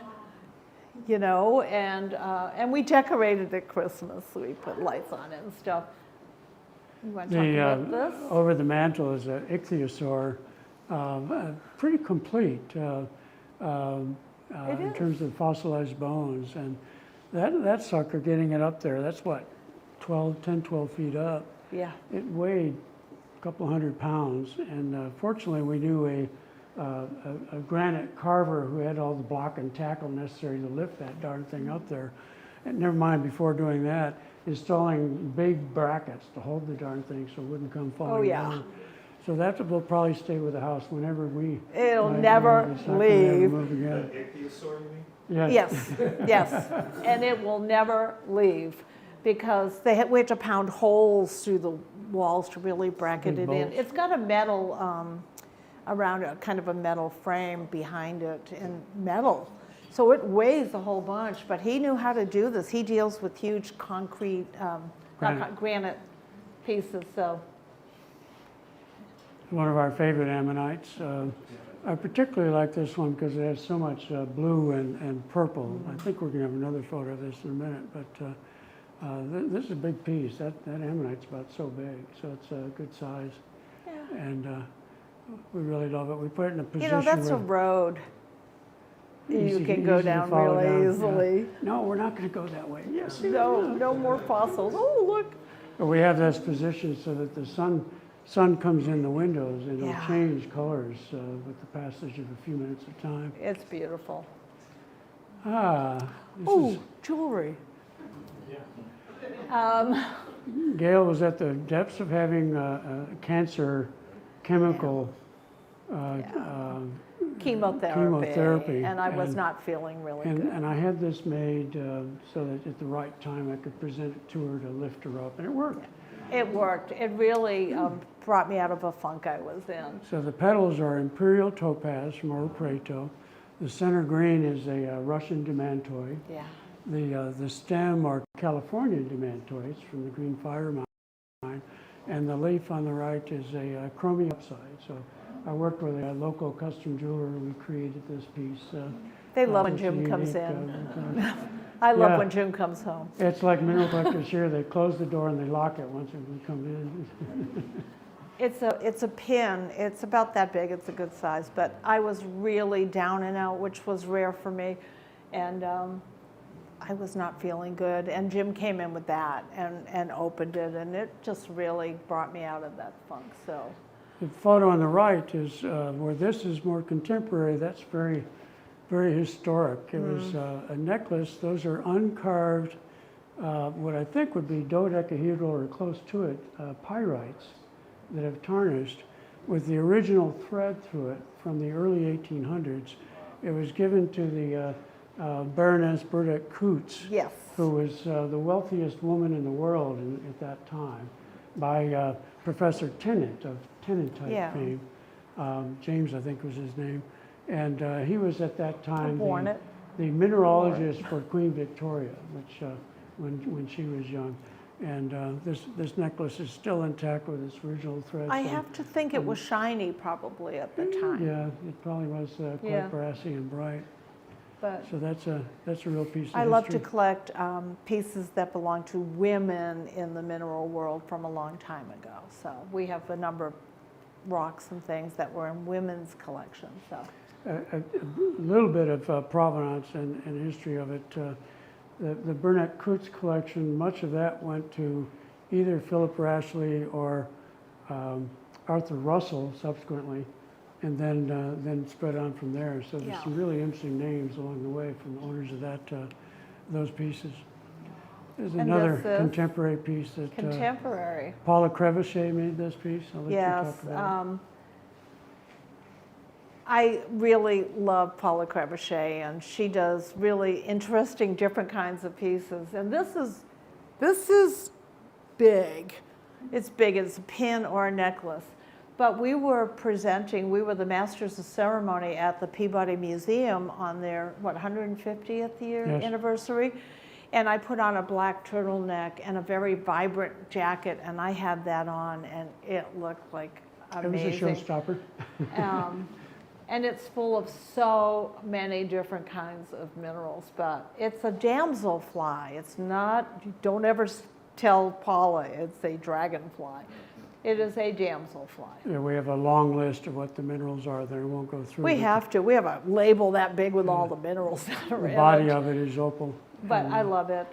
you know, and we decorated it Christmas. So we put lights on it and stuff. You want to talk about this? Over the mantle is an ichthyosaur, pretty complete in terms of fossilized bones. And that sucker, getting it up there, that's what, 10, 12 feet up. Yeah. It weighed a couple hundred pounds. And fortunately, we knew a granite carver who had all the block and tackle necessary to lift that darn thing up there. And never mind, before doing that, installing big brackets to hold the darn thing so it wouldn't come falling down. So that will probably stay with the house whenever we. It'll might never move. It's not gonna ever leave. move again. Ichthyosaur, you mean? Yes. Yes, and it will never leave because we have to pound holes through the walls to really bracket Big it in. bolts. It's got a metal, around a kind of a metal frame behind it and metal. So it weighs a whole bunch, but he knew how to do this. He deals with huge concrete, granite pieces, so. One of our favorite ammonites. I particularly like this one because it has so much blue and purple. I think we're going to have another photo of this in a minute, but this is a big piece. That ammonite's about so big, so it's a good size. Yeah. And we really love it. We put it in a position You know, that's a where road you easy- can go easy to down follow really down, yeah. easily. No, we're not going to go that way. Yes. No more fossils. Oh, look. But we have this position so that the sun comes in the windows and it'll Yeah. change colors with the passage of a few minutes of time. It's beautiful. This Oh, is, jewelry. Gail was at the depths of having a cancer chemical Chemotherapy. And I was and- not feeling really good. And I had this made so that at the right time I could present it to her to lift her up, and it worked. It worked. It really brought me out of a funk I was in. So the petals are imperial topaz from Oro Preto. The center green is a Russian demantoid. Yeah. The stem are Californian demantoids from the Green Fire Mine, and the leaf on the right is a chromium upside. So I worked with a local custom jeweler. We created this piece. They love when It's Jim comes unique, in. I love yeah. when Jim comes home. It's like mineral collectors here. They close the door and they lock it once we come in. It's a pin. It's about that big. It's a good size. But I was really down and out, which was rare for me. And I was not feeling good. And Jim came in with that and opened it. And it just really brought me out of that funk. So. The photo on the right is where this is more contemporary. That's very, very historic. It was a necklace. Those are uncarved, what I think would be dodecahedral or close to it, pyrites that have tarnished with the original thread through it from the early 1800s. It was given to the Baroness Burdett Coutts, Yes. who was the wealthiest woman in the world at that time, by Professor Tennant of Tennantite Yeah. fame. James, I think was his name. And he was at that time worn it. the mineralogist for Queen Victoria, which when she was young. And this necklace is still intact with its original thread. I so- have to think it was shiny probably at the time. Yeah, it probably was quite Yeah. brassy and bright. But So that's a real piece of I love to history. collect pieces that belong to women in the mineral world from a long time ago. So we have a number of rocks and things that were in women's collections. So A little bit of provenance and history of it. The Burnett Coutts collection, much of that went to either Philip Rashley or Arthur Russell subsequently, and then spread on from there. So there's Yeah. some really interesting names along the way from the owners of those pieces. There's And another this is contemporary piece that contemporary. Paula Crevichet made this piece. I'll let you Yes. talk about it. I really love Paula Crevichet, and she does really interesting, different kinds of pieces. And this is big. It's big. It's a pin or a necklace. But we were the masters of ceremony at the Peabody Museum on their, 150th year Yes. anniversary. And I put on a black turtleneck and a very vibrant jacket, and I had that on, and it looked like amazing. It was a showstopper. And it's full of so many different kinds of minerals, but it's a damselfly. It's not, don't ever tell Paula it's a dragonfly. It is a damselfly. Yeah, we have a long list of what the minerals are there. I won't go through. We but have to. We have a label that big with all the minerals that are The in body it. of it is opal. But I love it.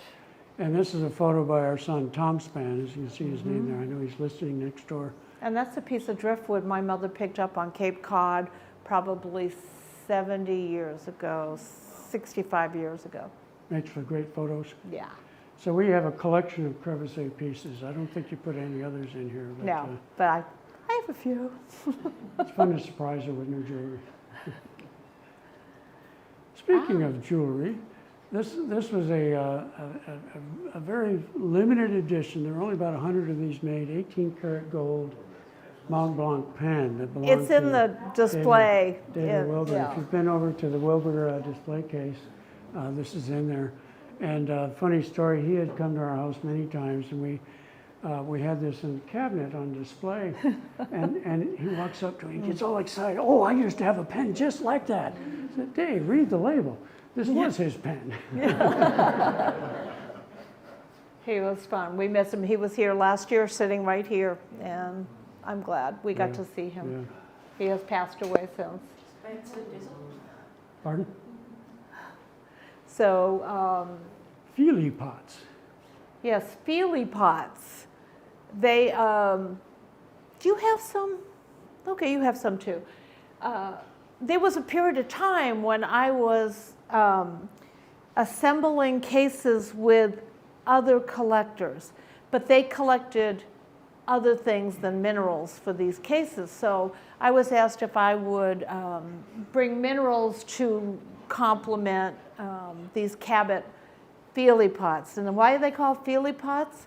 And this is a photo by our son, Tom Spann. As you can see his Mm-hmm. name there. I know he's listening next door. And that's a piece of driftwood my mother picked up on Cape Cod probably 70 years ago, 65 years ago. Makes for great photos. Yeah. So we have a collection of Crevicet pieces. I don't think you put any others in here. But, No, but I have a few. It's fun to surprise her with new jewelry. Speaking of jewelry, this was a very limited edition. There were only about 100 of these made, 18 karat gold Mont Blanc pen that belonged It's in to the display. David Wilbur. Yeah. If you've been over to the Wilbur display case, this is in there. And funny story, he had come to our house many times, and we had this in the cabinet on display, and he walks up to me, he gets all excited. Oh, I used to have a pen just like that. I said, Dave, read the label. This was his pen. He was fun. We miss him. He was here last year, sitting right here, and I'm glad we got to see him. Yeah. He has passed away since. Pardon? So, Feely pots. yes, Feely pots. They, do you have some? Okay, you have some too. There was a period of time when I was assembling cases with other collectors, but they collected other things than minerals for these cases. So I was asked if I would bring minerals to complement these Cabot Feely pots. And why are they called Feely pots?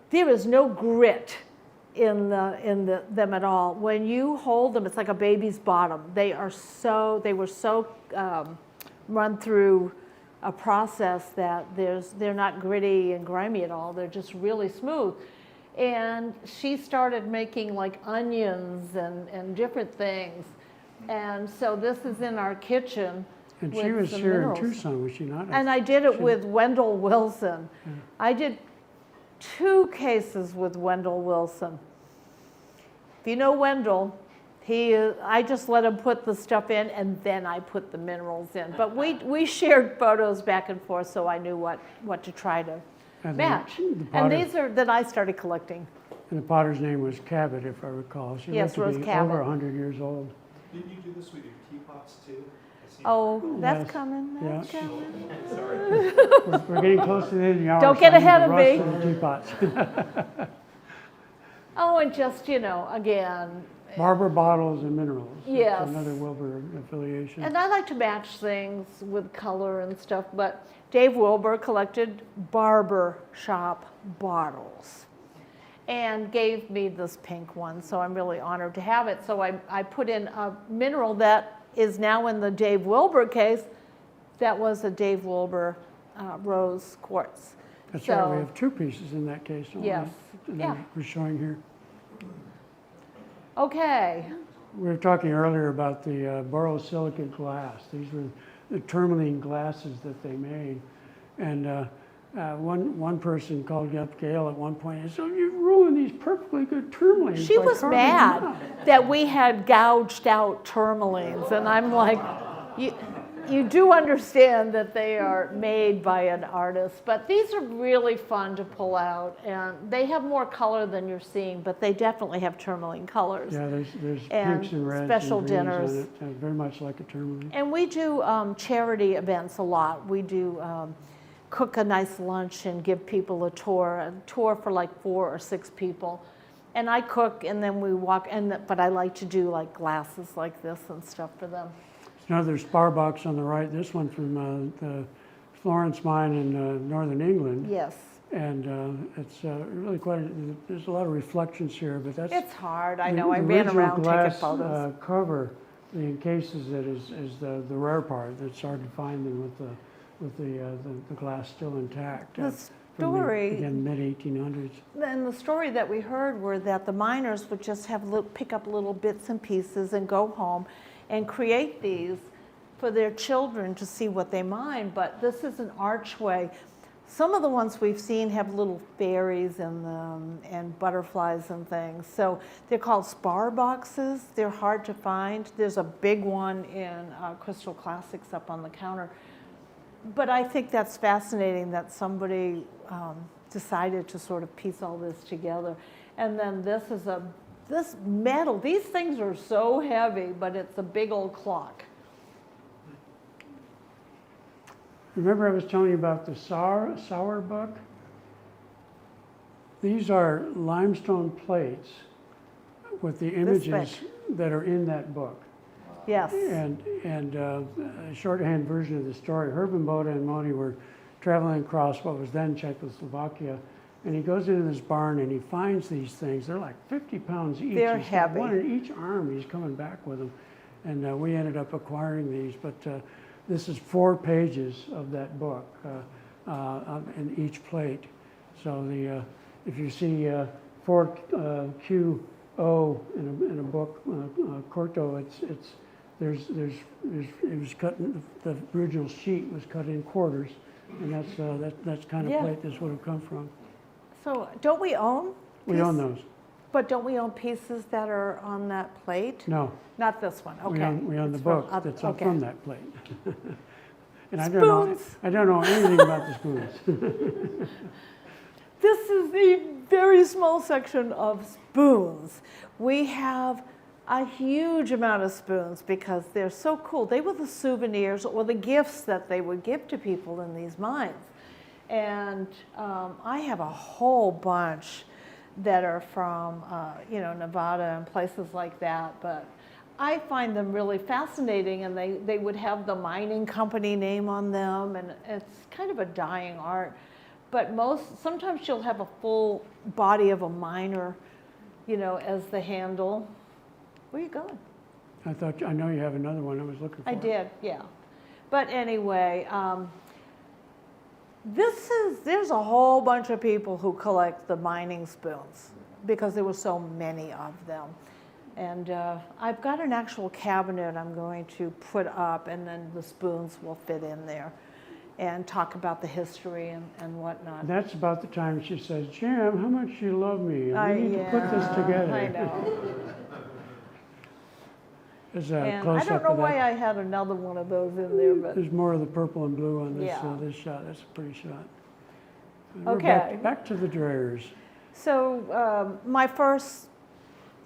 There is no grit in them at all. When you hold them, it's like a baby's bottom. They were so run through a process that they're not gritty and grimy at all. They're just really smooth. And she started making like onions and different things. And so this is in our kitchen. And with she was some here minerals. in Tucson, was she not? And I did it with Wendell Wilson. Yeah. I did 2 cases with Wendell Wilson. If you know Wendell, I just let him put the stuff in and then I put the minerals in. But we shared photos back and forth, so I knew what to try to And match. the And potter- these are that I started collecting. And the potter's name was Cabot, if I recall. She Yes, lived Rose to be Cabot. over 100 years old. Didn't you do this with your teapots too? I see. Oh, that's Yes. coming. That's Yeah. coming. We're getting close to the end of the hour. Don't so get I need ahead to of rush me. to the teapots. Oh, and just, again, Barber bottles and minerals. That's Yes. another Wilbur affiliation. and I like to match things with color and stuff, but Dave Wilbur collected barber shop bottles and gave me this pink one, so I'm really honored to have it. So I put in a mineral that is now in the Dave Wilbur case. That was a Dave Wilbur rose quartz. That's so, right, we have 2 pieces in that case. don't we? Yes. That Yeah. We're showing here. Okay. We were talking earlier about the borosilicate glass. These were the tourmaline glasses that they made. And one person called up Gail at one point and said, "So you ruined these perfectly good tourmalines." She by was carving them mad out." that we had gouged out tourmalines, and I'm like, you do understand that they are made by an artist, but these are really fun to pull out, and they have more color than you're seeing, but they definitely have tourmaline colors. Yeah, there's And pinks and reds special and greens dinners. on it, very much like a tourmaline. And we do charity events a lot. We do cook a nice lunch and give people a tour for like 4 or 6 people. And I cook, and then we walk, but I like to do like glasses like this and stuff for them. Another spar box on the right, this one from the Florence mine in northern England. Yes. And it's really there's a lot of reflections here, but that's It's hard, I the- know, I the ran original around taking glass, photos. Cover, the encases it is the rare part. It's hard to find them with the glass still intact. The from story- again, mid-1800s. And the story that we heard were that the miners would just pick up little bits and pieces and go home and create these for their children to see what they mine. But this is an archway. Some of the ones we've seen have little fairies in them and butterflies and things. So they're called spar boxes. They're hard to find. There's a big one in Crystal Classics up on the counter. But I think that's fascinating that somebody decided to sort of piece all this together. And then this metal, these things are so heavy, but it's a big old clock. Remember I was telling you about the sour buck? These are limestone plates with the This images that are in that book. Yes. And a shorthand version of the story. Herb and Boda and Moni were traveling across what was then Czechoslovakia, and he goes into this barn and he finds these things. They're like 50 pounds each. They're He's got heavy. one in each arm. He's coming back with them, and we ended up acquiring these. But this is 4 pages of that book in each plate. So if you see 4QO in a book, Corto, it was cut. The original sheet was cut in quarters, and that's kind of Yeah. plate this would have come from. So don't we own? We own piece- those. But don't we own pieces that are on that plate? No, Not this one, okay. we own the It's from book up- that's up okay. from that plate. And I Spoons. don't know anything about the spoons. This is a very small section of spoons. We have a huge amount of spoons because they're so cool. They were the souvenirs or the gifts that they would give to people in these mines. And I have a whole bunch that are from, Nevada and places like that. But I find them really fascinating, and they would have the mining company name on them, and it's kind of a dying art. But sometimes you'll have a full body of a miner, as the handle. Where are you going? I know you have another one I was looking for. I did, yeah. But anyway, there's a whole bunch of people who collect the mining spoons because there were so many of them. And I've got an actual cabinet I'm going to put up, and then the spoons will fit in there and talk about the history and whatnot. That's about the time she says, Jim, how much you love me. We need to put this together. I know. There's a And I close-up don't know of why that. I had another one of those in there, but There's more of the purple and blue on this, Yeah. this shot. That's a pretty shot. We're Okay. back to the drayers. So my first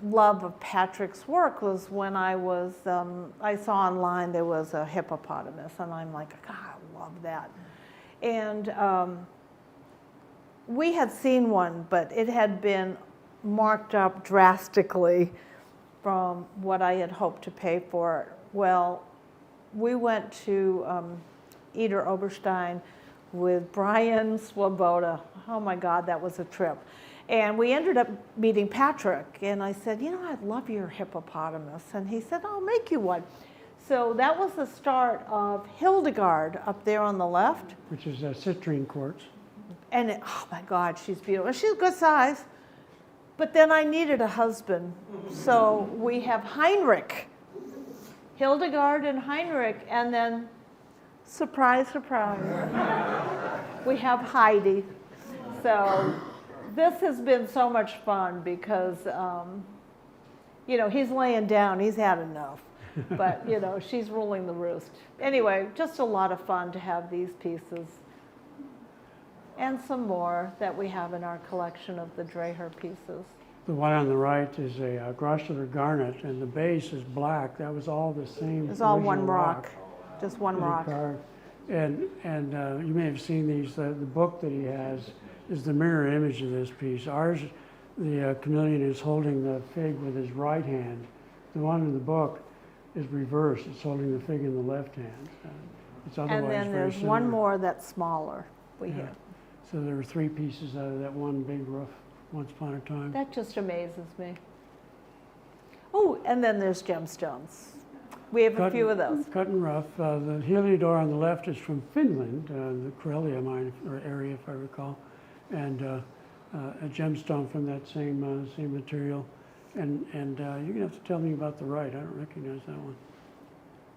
love of Patrick's work was when I saw online there was a hippopotamus, and I'm like, God, I love that. And we had seen one, but it had been marked up drastically from what I had hoped to pay for it. Well, we went to Eder Oberstein with Brian Swoboda. Oh my God, that was a trip. And we ended up meeting Patrick, and I said, I'd love your hippopotamus. And he said, I'll make you one. So that was the start of Hildegard up there on the left. Which is a citrine quartz. And oh my God, she's beautiful. She's a good size. But then I needed a husband. So we have Heinrich, Hildegard and Heinrich, and then, surprise, surprise, we have Heidi. So this has been so much fun because, he's laying down, he's had enough. But, she's ruling the roost. Anyway, just a lot of fun to have these pieces. And some more that we have in our collection of the Dreher pieces. The one on the right is a grossular garnet, and the base is black. That was all the same. It's all one original rock, just one that he rock. carved. And you may have seen these. The book that he has is the mirror image of this piece. Ours, the chameleon is holding the fig with his right hand. The one in the book is reversed. It's holding the fig in the left hand. It's otherwise And then very there's one similar. more that's smaller. We Yeah. have. So there were 3 pieces out of that one big roof once upon a time. That just amazes me. Oh, and then there's gemstones. We have a few of those. Cut and rough. The Heliodor on the left is from Finland, the Karelia mine or area, if I recall, and a gemstone from that same material. And you're gonna have to tell me about the right. I don't recognize that one.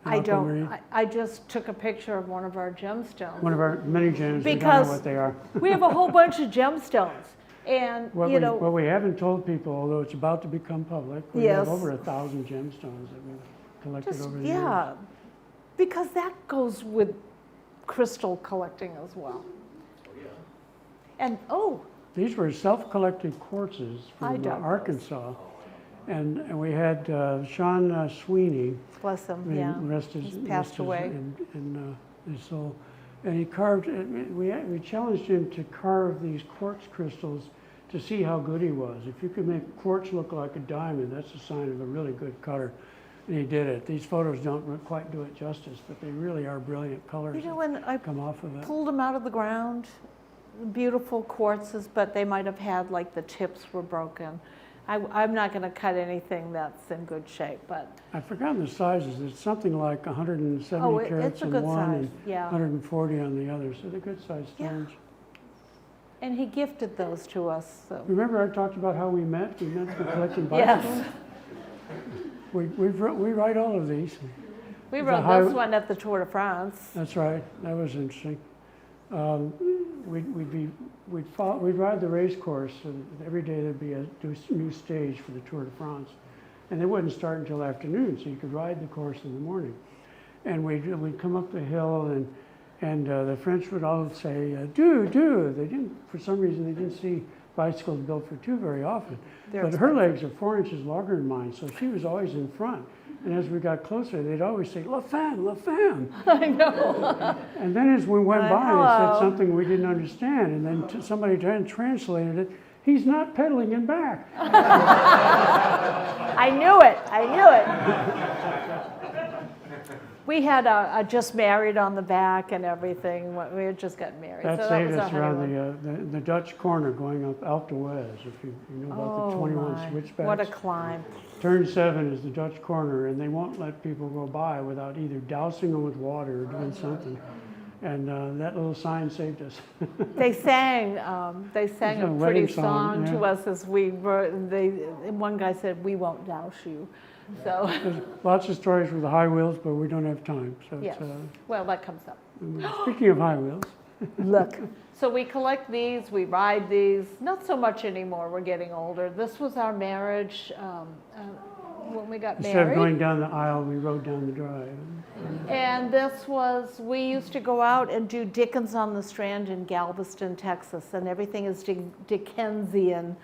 I Aquamarine. don't. I just took a picture of one of our gemstones. One of our many gems. We don't Because know what they are. We have a whole bunch of gemstones, and What we haven't told people, although it's about to become public, we Yes. have over 1,000 gemstones that we've collected just over the years. yeah, because that goes with crystal collecting as well. And These were self-collected quartzes I from dug those. Arkansas. And we had Sean Sweeney, bless them, may yeah. rest his, He's rest passed his, away. in his soul. And he carved, we challenged him to carve these quartz crystals to see how good he was. If you could make quartz look like a diamond, that's a sign of a really good cutter. And he did it. These photos don't quite do it justice, but they really are brilliant colors You know, when I that come off of it. pulled them out of the ground, beautiful quartzes, but they might have had, like, the tips were broken. I'm not going to cut anything that's in good shape, but I've forgotten the sizes. It's something like 170 oh, carats it's a on good one size, and yeah. 140 on the other. So they're good sized Yeah. stones. And he gifted those to us. So. Remember I talked about how we met? We met for collecting bicycles? Yes, We write all of these. we The rode high- this one at the Tour de France. That's right. That was interesting. We'd ride the race course, and every day there'd be a new stage for the Tour de France, and they wouldn't start until afternoon, so you could ride the course in the morning. And we'd come up the hill, and the French would all say, "Do." They didn't, for some reason, they didn't see bicycles built for two very often. They're But her expensive. legs are 4 inches longer than mine, so she was always in front. And as we got closer, they'd always say, "La femme, la femme." I know. And then as we went by, it Hello. said something we didn't understand, and then somebody translated it. He's not pedaling in back. I knew it. We had a just married on the back and everything. We had just gotten married. That so saved that was us our around honeymoon. the Dutch corner going up Alpe d'Huez, if you know about the 21 my, switchbacks. what a climb. Turn 7 is the Dutch corner, and they won't let people go by without either dousing them with water or doing something. And that little sign saved us. They sang a It's a pretty wedding song song, to yeah. us as we were. One guy said, "We won't douse you." So There's lots of stories with the high wheels, but we don't have time. So yes, well, that comes up. speaking of high wheels, Look. So we collect these, we ride these, not so much anymore, we're getting older. This was our marriage when we got instead married. of going down the aisle, we rode down the drive. And this was, we used to go out and do Dickens on the Strand in Galveston, Texas, and everything is Dickensian.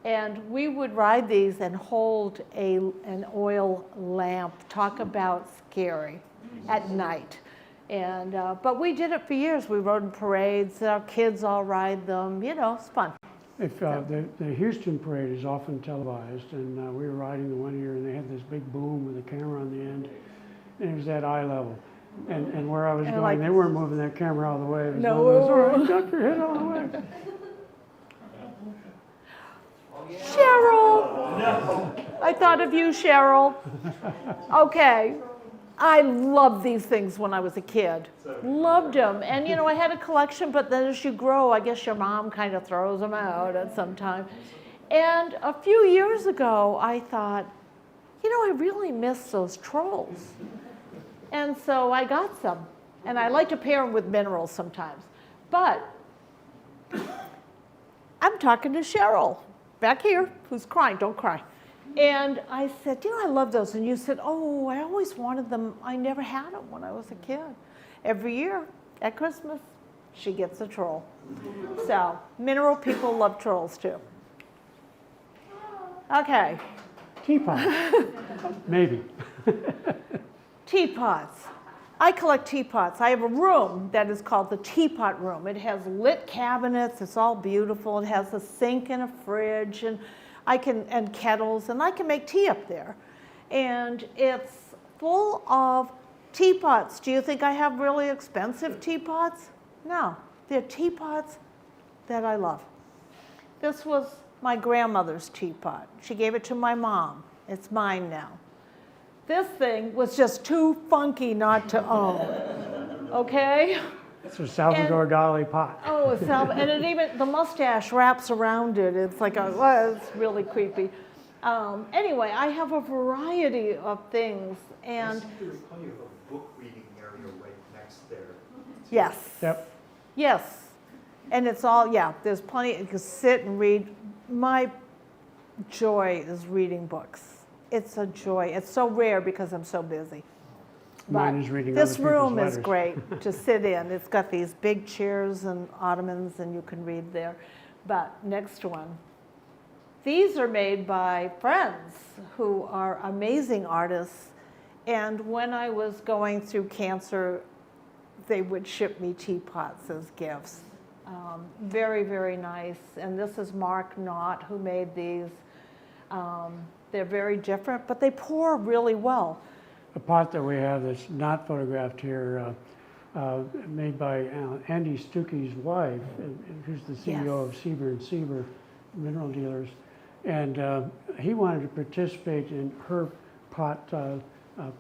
And we would ride these and hold an oil lamp, talk about scary, at night. And, but we did it for years. We rode in parades, our kids all ride them, you know, it's fun. If the Houston parade is often televised, and we were riding the one year, and they had this big boom with a camera on the end, and it was at eye level. And where I was And going, like- they weren't moving that camera out of the way. It was No. one of those, all right, duck your head out of the way. Cheryl! I thought of you, Cheryl. Okay. I loved these things when I was a kid. Loved them. And, you know, I had a collection, but then as you grow, I guess your mom kind of throws them out at some time. And a few years ago, I thought, you know, I really miss those trolls. And so I got some. And I like to pair them with minerals sometimes. But I'm talking to Cheryl back here, who's crying, don't cry. And I said, you know, I love those. And you said, oh, I always wanted them. I never had them when I was a kid. Every year at Christmas, she gets a troll. So mineral people love trolls too. Okay, Teapot, maybe. teapots. I collect teapots. I have a room that is called the teapot room. It has lit cabinets. It's all beautiful. It has a sink and a fridge and kettles, and I can make tea up there. And it's full of teapots. Do you think I have really expensive teapots? No, they're teapots that I love. This was my grandmother's teapot. She gave it to my mom. It's mine now. This thing was just too funky not to own, okay? It's a Salvador Dali pot. Oh, and it even, the mustache wraps around it. It's like, well, it's really creepy. Anyway, I have a variety of things, and There's plenty of a book reading area right next there. yes, Yep. yes. And it's all, yeah, there's plenty, you can sit and read. My joy is reading books. It's a joy. It's so rare because I'm so busy. Mine But is reading this other people's room is letters. great to sit in. It's got these big chairs and ottomans, and you can read there. But next one. These are made by friends who are amazing artists. And when I was going through cancer, they would ship me teapots as gifts. Very, very nice. And this is Mark Knott who made these. They're very different, but they pour really well. The pot that we have that's not photographed here, made by Andy Stuckey's wife, who's the CEO of Sieber and Sieber Mineral Dealers. And he wanted to participate in her pot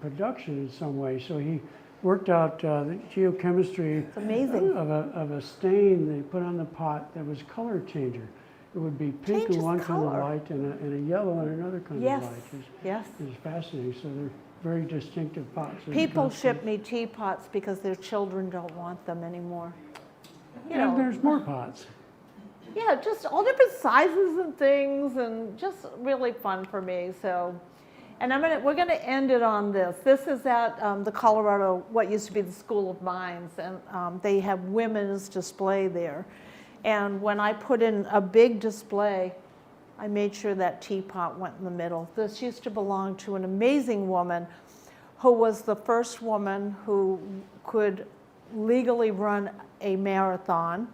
production in some way. So he worked out the geochemistry of a stain they put on the pot that was color changer. It would be pink in one kind of light and a yellow in another kind of light. It's fascinating. So they're very distinctive pots. People ship me teapots because their children don't want them anymore. And there's more pots. Yeah, just all different sizes and things, and just really fun for me. So, and we're gonna end it on this. This is at the Colorado, what used to be the School of Mines, and they have women's display there. And when I put in a big display, I made sure that teapot went in the middle. This used to belong to an amazing woman who was the first woman who could legally run a marathon.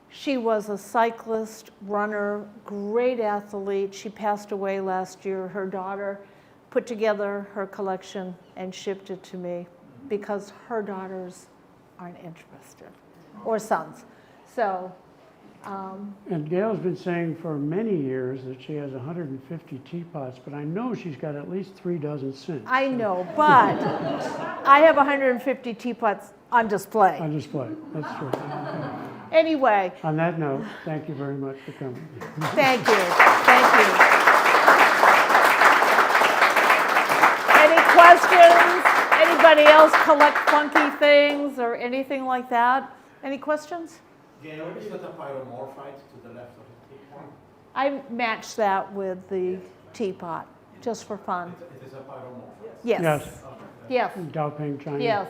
She was a cyclist, runner, great athlete. She passed away last year. Her daughter put together her collection and shipped it to me because her daughters aren't interested, or sons. So. And Gail's been saying for many years that she has 150 teapots, but I know she's got at least 3 dozen since. I know, but I have 150 teapots on display. On display, that's true. Anyway. On that note, thank you very much for coming. Thank you. Thank you. Any questions? Anybody else collect funky things or anything like that? Any questions? Gail, is that a pyromorphite to the left of the teapot? I matched that with the teapot, just for fun. It is a pyromorphite? Yes. Yes. Yes. Daoping, China. Yes.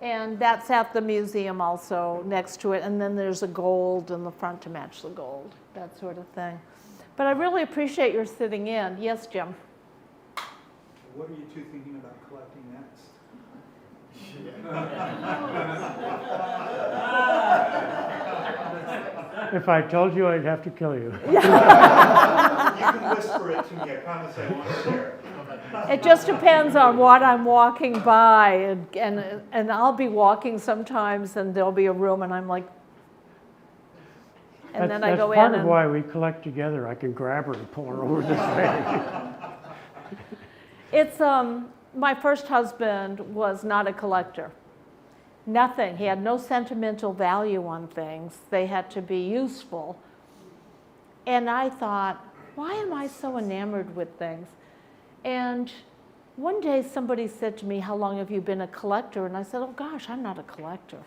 And that's at the museum also next to it. And then there's a gold in the front to match the gold, that sort of thing. But I really appreciate your sitting in. Yes, Jim? What are you two thinking about collecting next? If I told you, I'd have to kill you. You can whisper it to me. I promise I won't share. It just depends on what I'm walking by, and I'll be walking sometimes, and there'll be a room, and I'm like, and then I go in. That's part of why we collect together. I can grab her and pull her over this way. It's my first husband was not a collector. Nothing. He had no sentimental value on things. They had to be useful. And I thought, why am I so enamored with things? And one day somebody said to me, how long have you been a collector? And I said, oh gosh, I'm not a collector.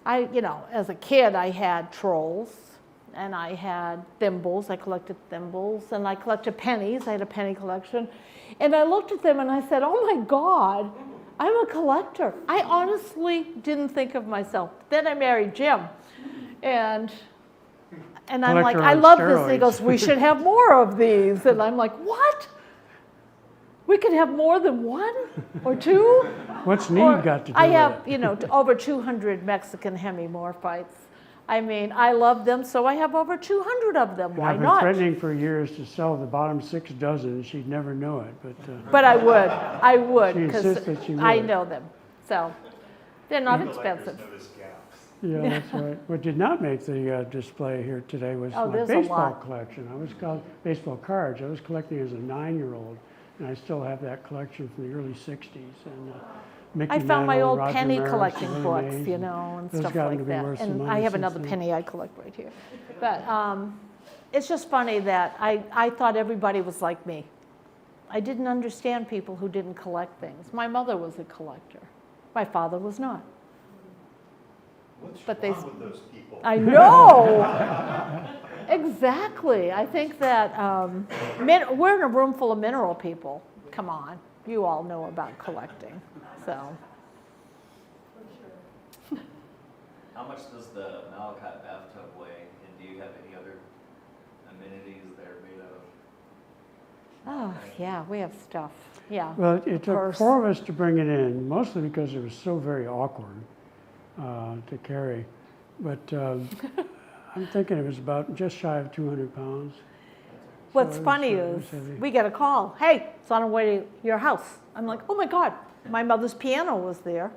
As a kid, I had trolls, and I had thimbles. I collected thimbles, and I collected pennies. I had a penny collection. And I looked at them and I said, oh my God, I'm a collector. I honestly didn't think of myself. Then I married Jim. And I'm like, I love this. And he goes, we should have more of these. And I'm like, what? We could have more than one or two? What's need got to do I with have, over 200 Mexican hemimorphites. I mean, I love them, so I have over 200 of them. Why not? I've been threatening for years to sell the bottom 6 dozen, and she'd never know it. But I would, because she I would. know them. So they're not expensive. Yeah, that's right. What did not make the display here today was my there's a baseball lot. collection. I was baseball cards. I was collecting as a 9-year-old, and I still have that collection from the early 60s. And Mickey I found my Mantle, old Roger penny Maris, collecting Willie books, Mays, and those stuff gotten like to be that. worth some And money I have since another then. penny I collect right here. But it's just funny that I thought everybody was like me. I didn't understand people who didn't collect things. My mother was a collector. My father was not. What's But wrong with those people? I know. Exactly. I think that we're in a room full of mineral people. Come on. You all know about collecting. So. How much does the malachite bathtub weigh, and do you have any other amenities that are made of? Oh, yeah, we have stuff. Yeah. Well, it took Purse. 4 of us to bring it in, mostly because it was so very awkward to carry. but I'm thinking it was about just shy of 200 pounds. What's So funny it was is heavy. we get a call, hey, it's on the way to your house. I'm like, oh my God, my mother's piano was there.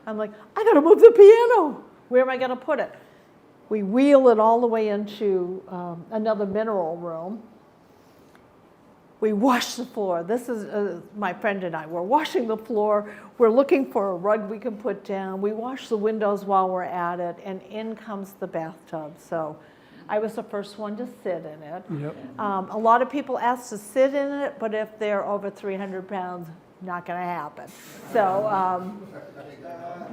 I'm like, I gotta move the piano. Where am I gonna put it? We wheel it all the way into another mineral room. We wash the floor. This is my friend and I. We're washing the floor. We're looking for a rug we can put down. We wash the windows while we're at it, and in comes the bathtub. So I was the first one to sit in it. Yep. A lot of people ask to sit in it, but if they're over 300 pounds, not going to happen. So,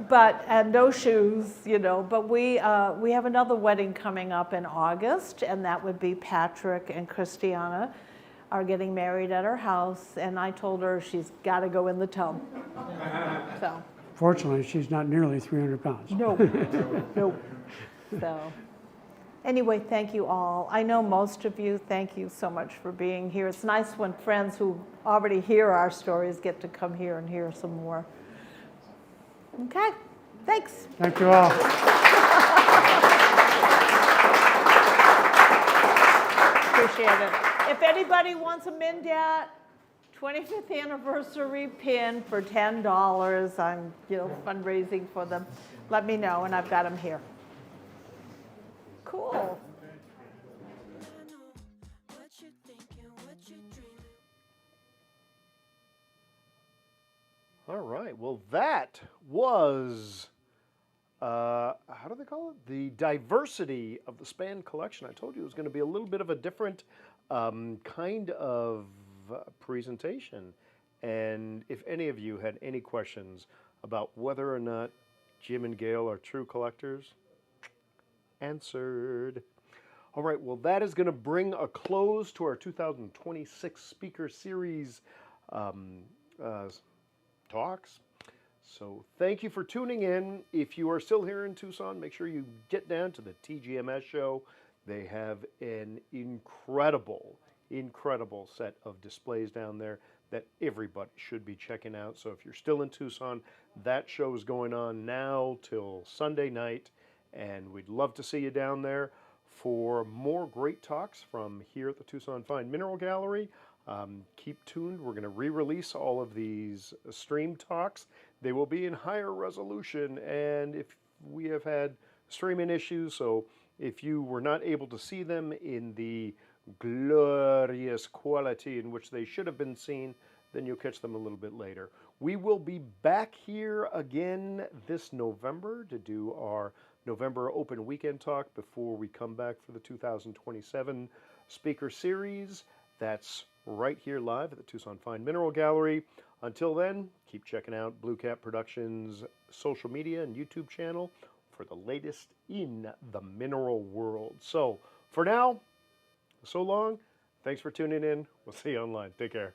but no shoes, you know. But we have another wedding coming up in August, and that would be Patrick and Christiana are getting married at our house, and I told her she's got to go in the tub. So. Fortunately, she's not nearly 300 pounds. No, no. So, anyway, thank you all. I know most of you. Thank you so much for being here. It's nice when friends who already hear our stories get to come here and hear some more. Okay, thanks. Thank you all. Appreciate it. If anybody wants a Mindat 25th anniversary pin for $10, I'm fundraising for them, let me know, and I've got them here. Cool. All right. Well, that was, how do they call it? The diversity of the Spann collection. I told you it was going to be a little bit of a different kind of presentation. And if any of you had any questions about whether or not Jim and Gail are true collectors, answered. All right, well, that is going to bring a close to our 2026 speaker series talks. So thank you for tuning in. If you are still here in Tucson, make sure you get down to the TGMS show. They have an incredible set of displays down there that everybody should be checking out. So if you're still in Tucson, that show is going on now till Sunday night, and we'd love to see you down there for more great talks from here at the Tucson Fine Mineral Gallery. Keep tuned. We're going to re-release all of these stream talks. They will be in higher resolution, and if we have had streaming issues, so if you were not able to see them in the glorious quality in which they should have been seen, then you'll catch them a little bit later. We will be back here again this November to do our November open weekend talk before we come back for the 2027 speaker series. That's right here live at the Tucson Fine Mineral Gallery. Until then, keep checking out Blue Cat Productions' social media and YouTube channel for the latest in the mineral world. So, for now, so long. Thanks for tuning in. We'll see you online. Take care.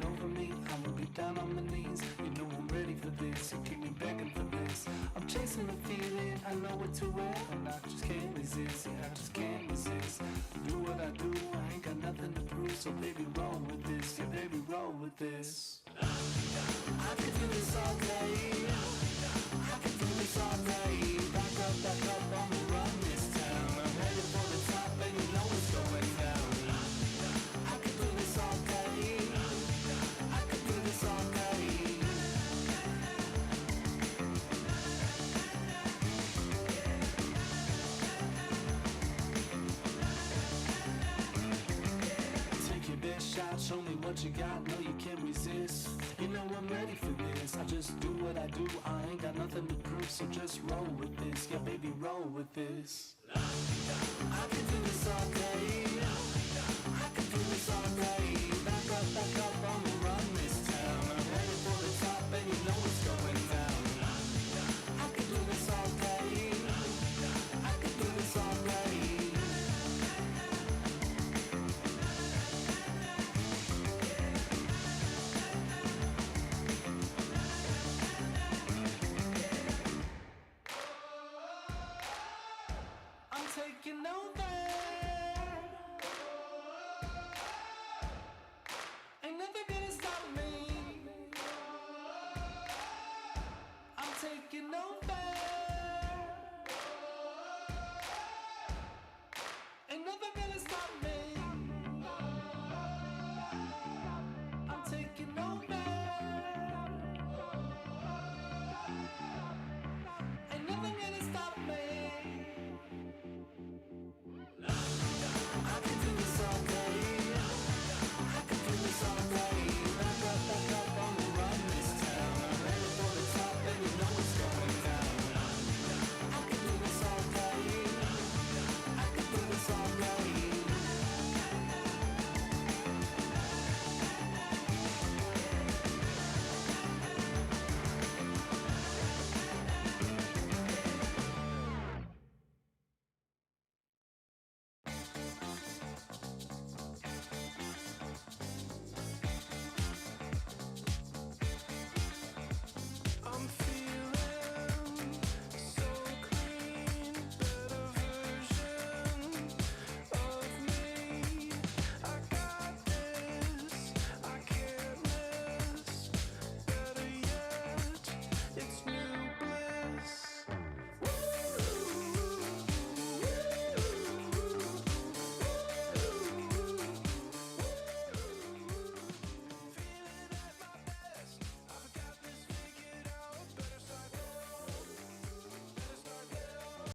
Over me, I'ma be down on my knees. You know I'm ready for this. You keep me begging for this. I'm chasing the feeling. I know what to wear, and I just can't resist. Yeah, I just can't resist. Do what I do. I ain't got nothing to prove. So baby, roll with this. Yeah, baby, roll with this. I can do this all day. I can do this all day. Back up on the run this town. I'm headed for the top, and you know it's going down. I can do this all day. Show me what you got, no you can't resist. You know I'm ready for this, I just do what I do. I ain't got nothing to prove, so just roll with this. Yeah baby, roll with this. I can do this all day.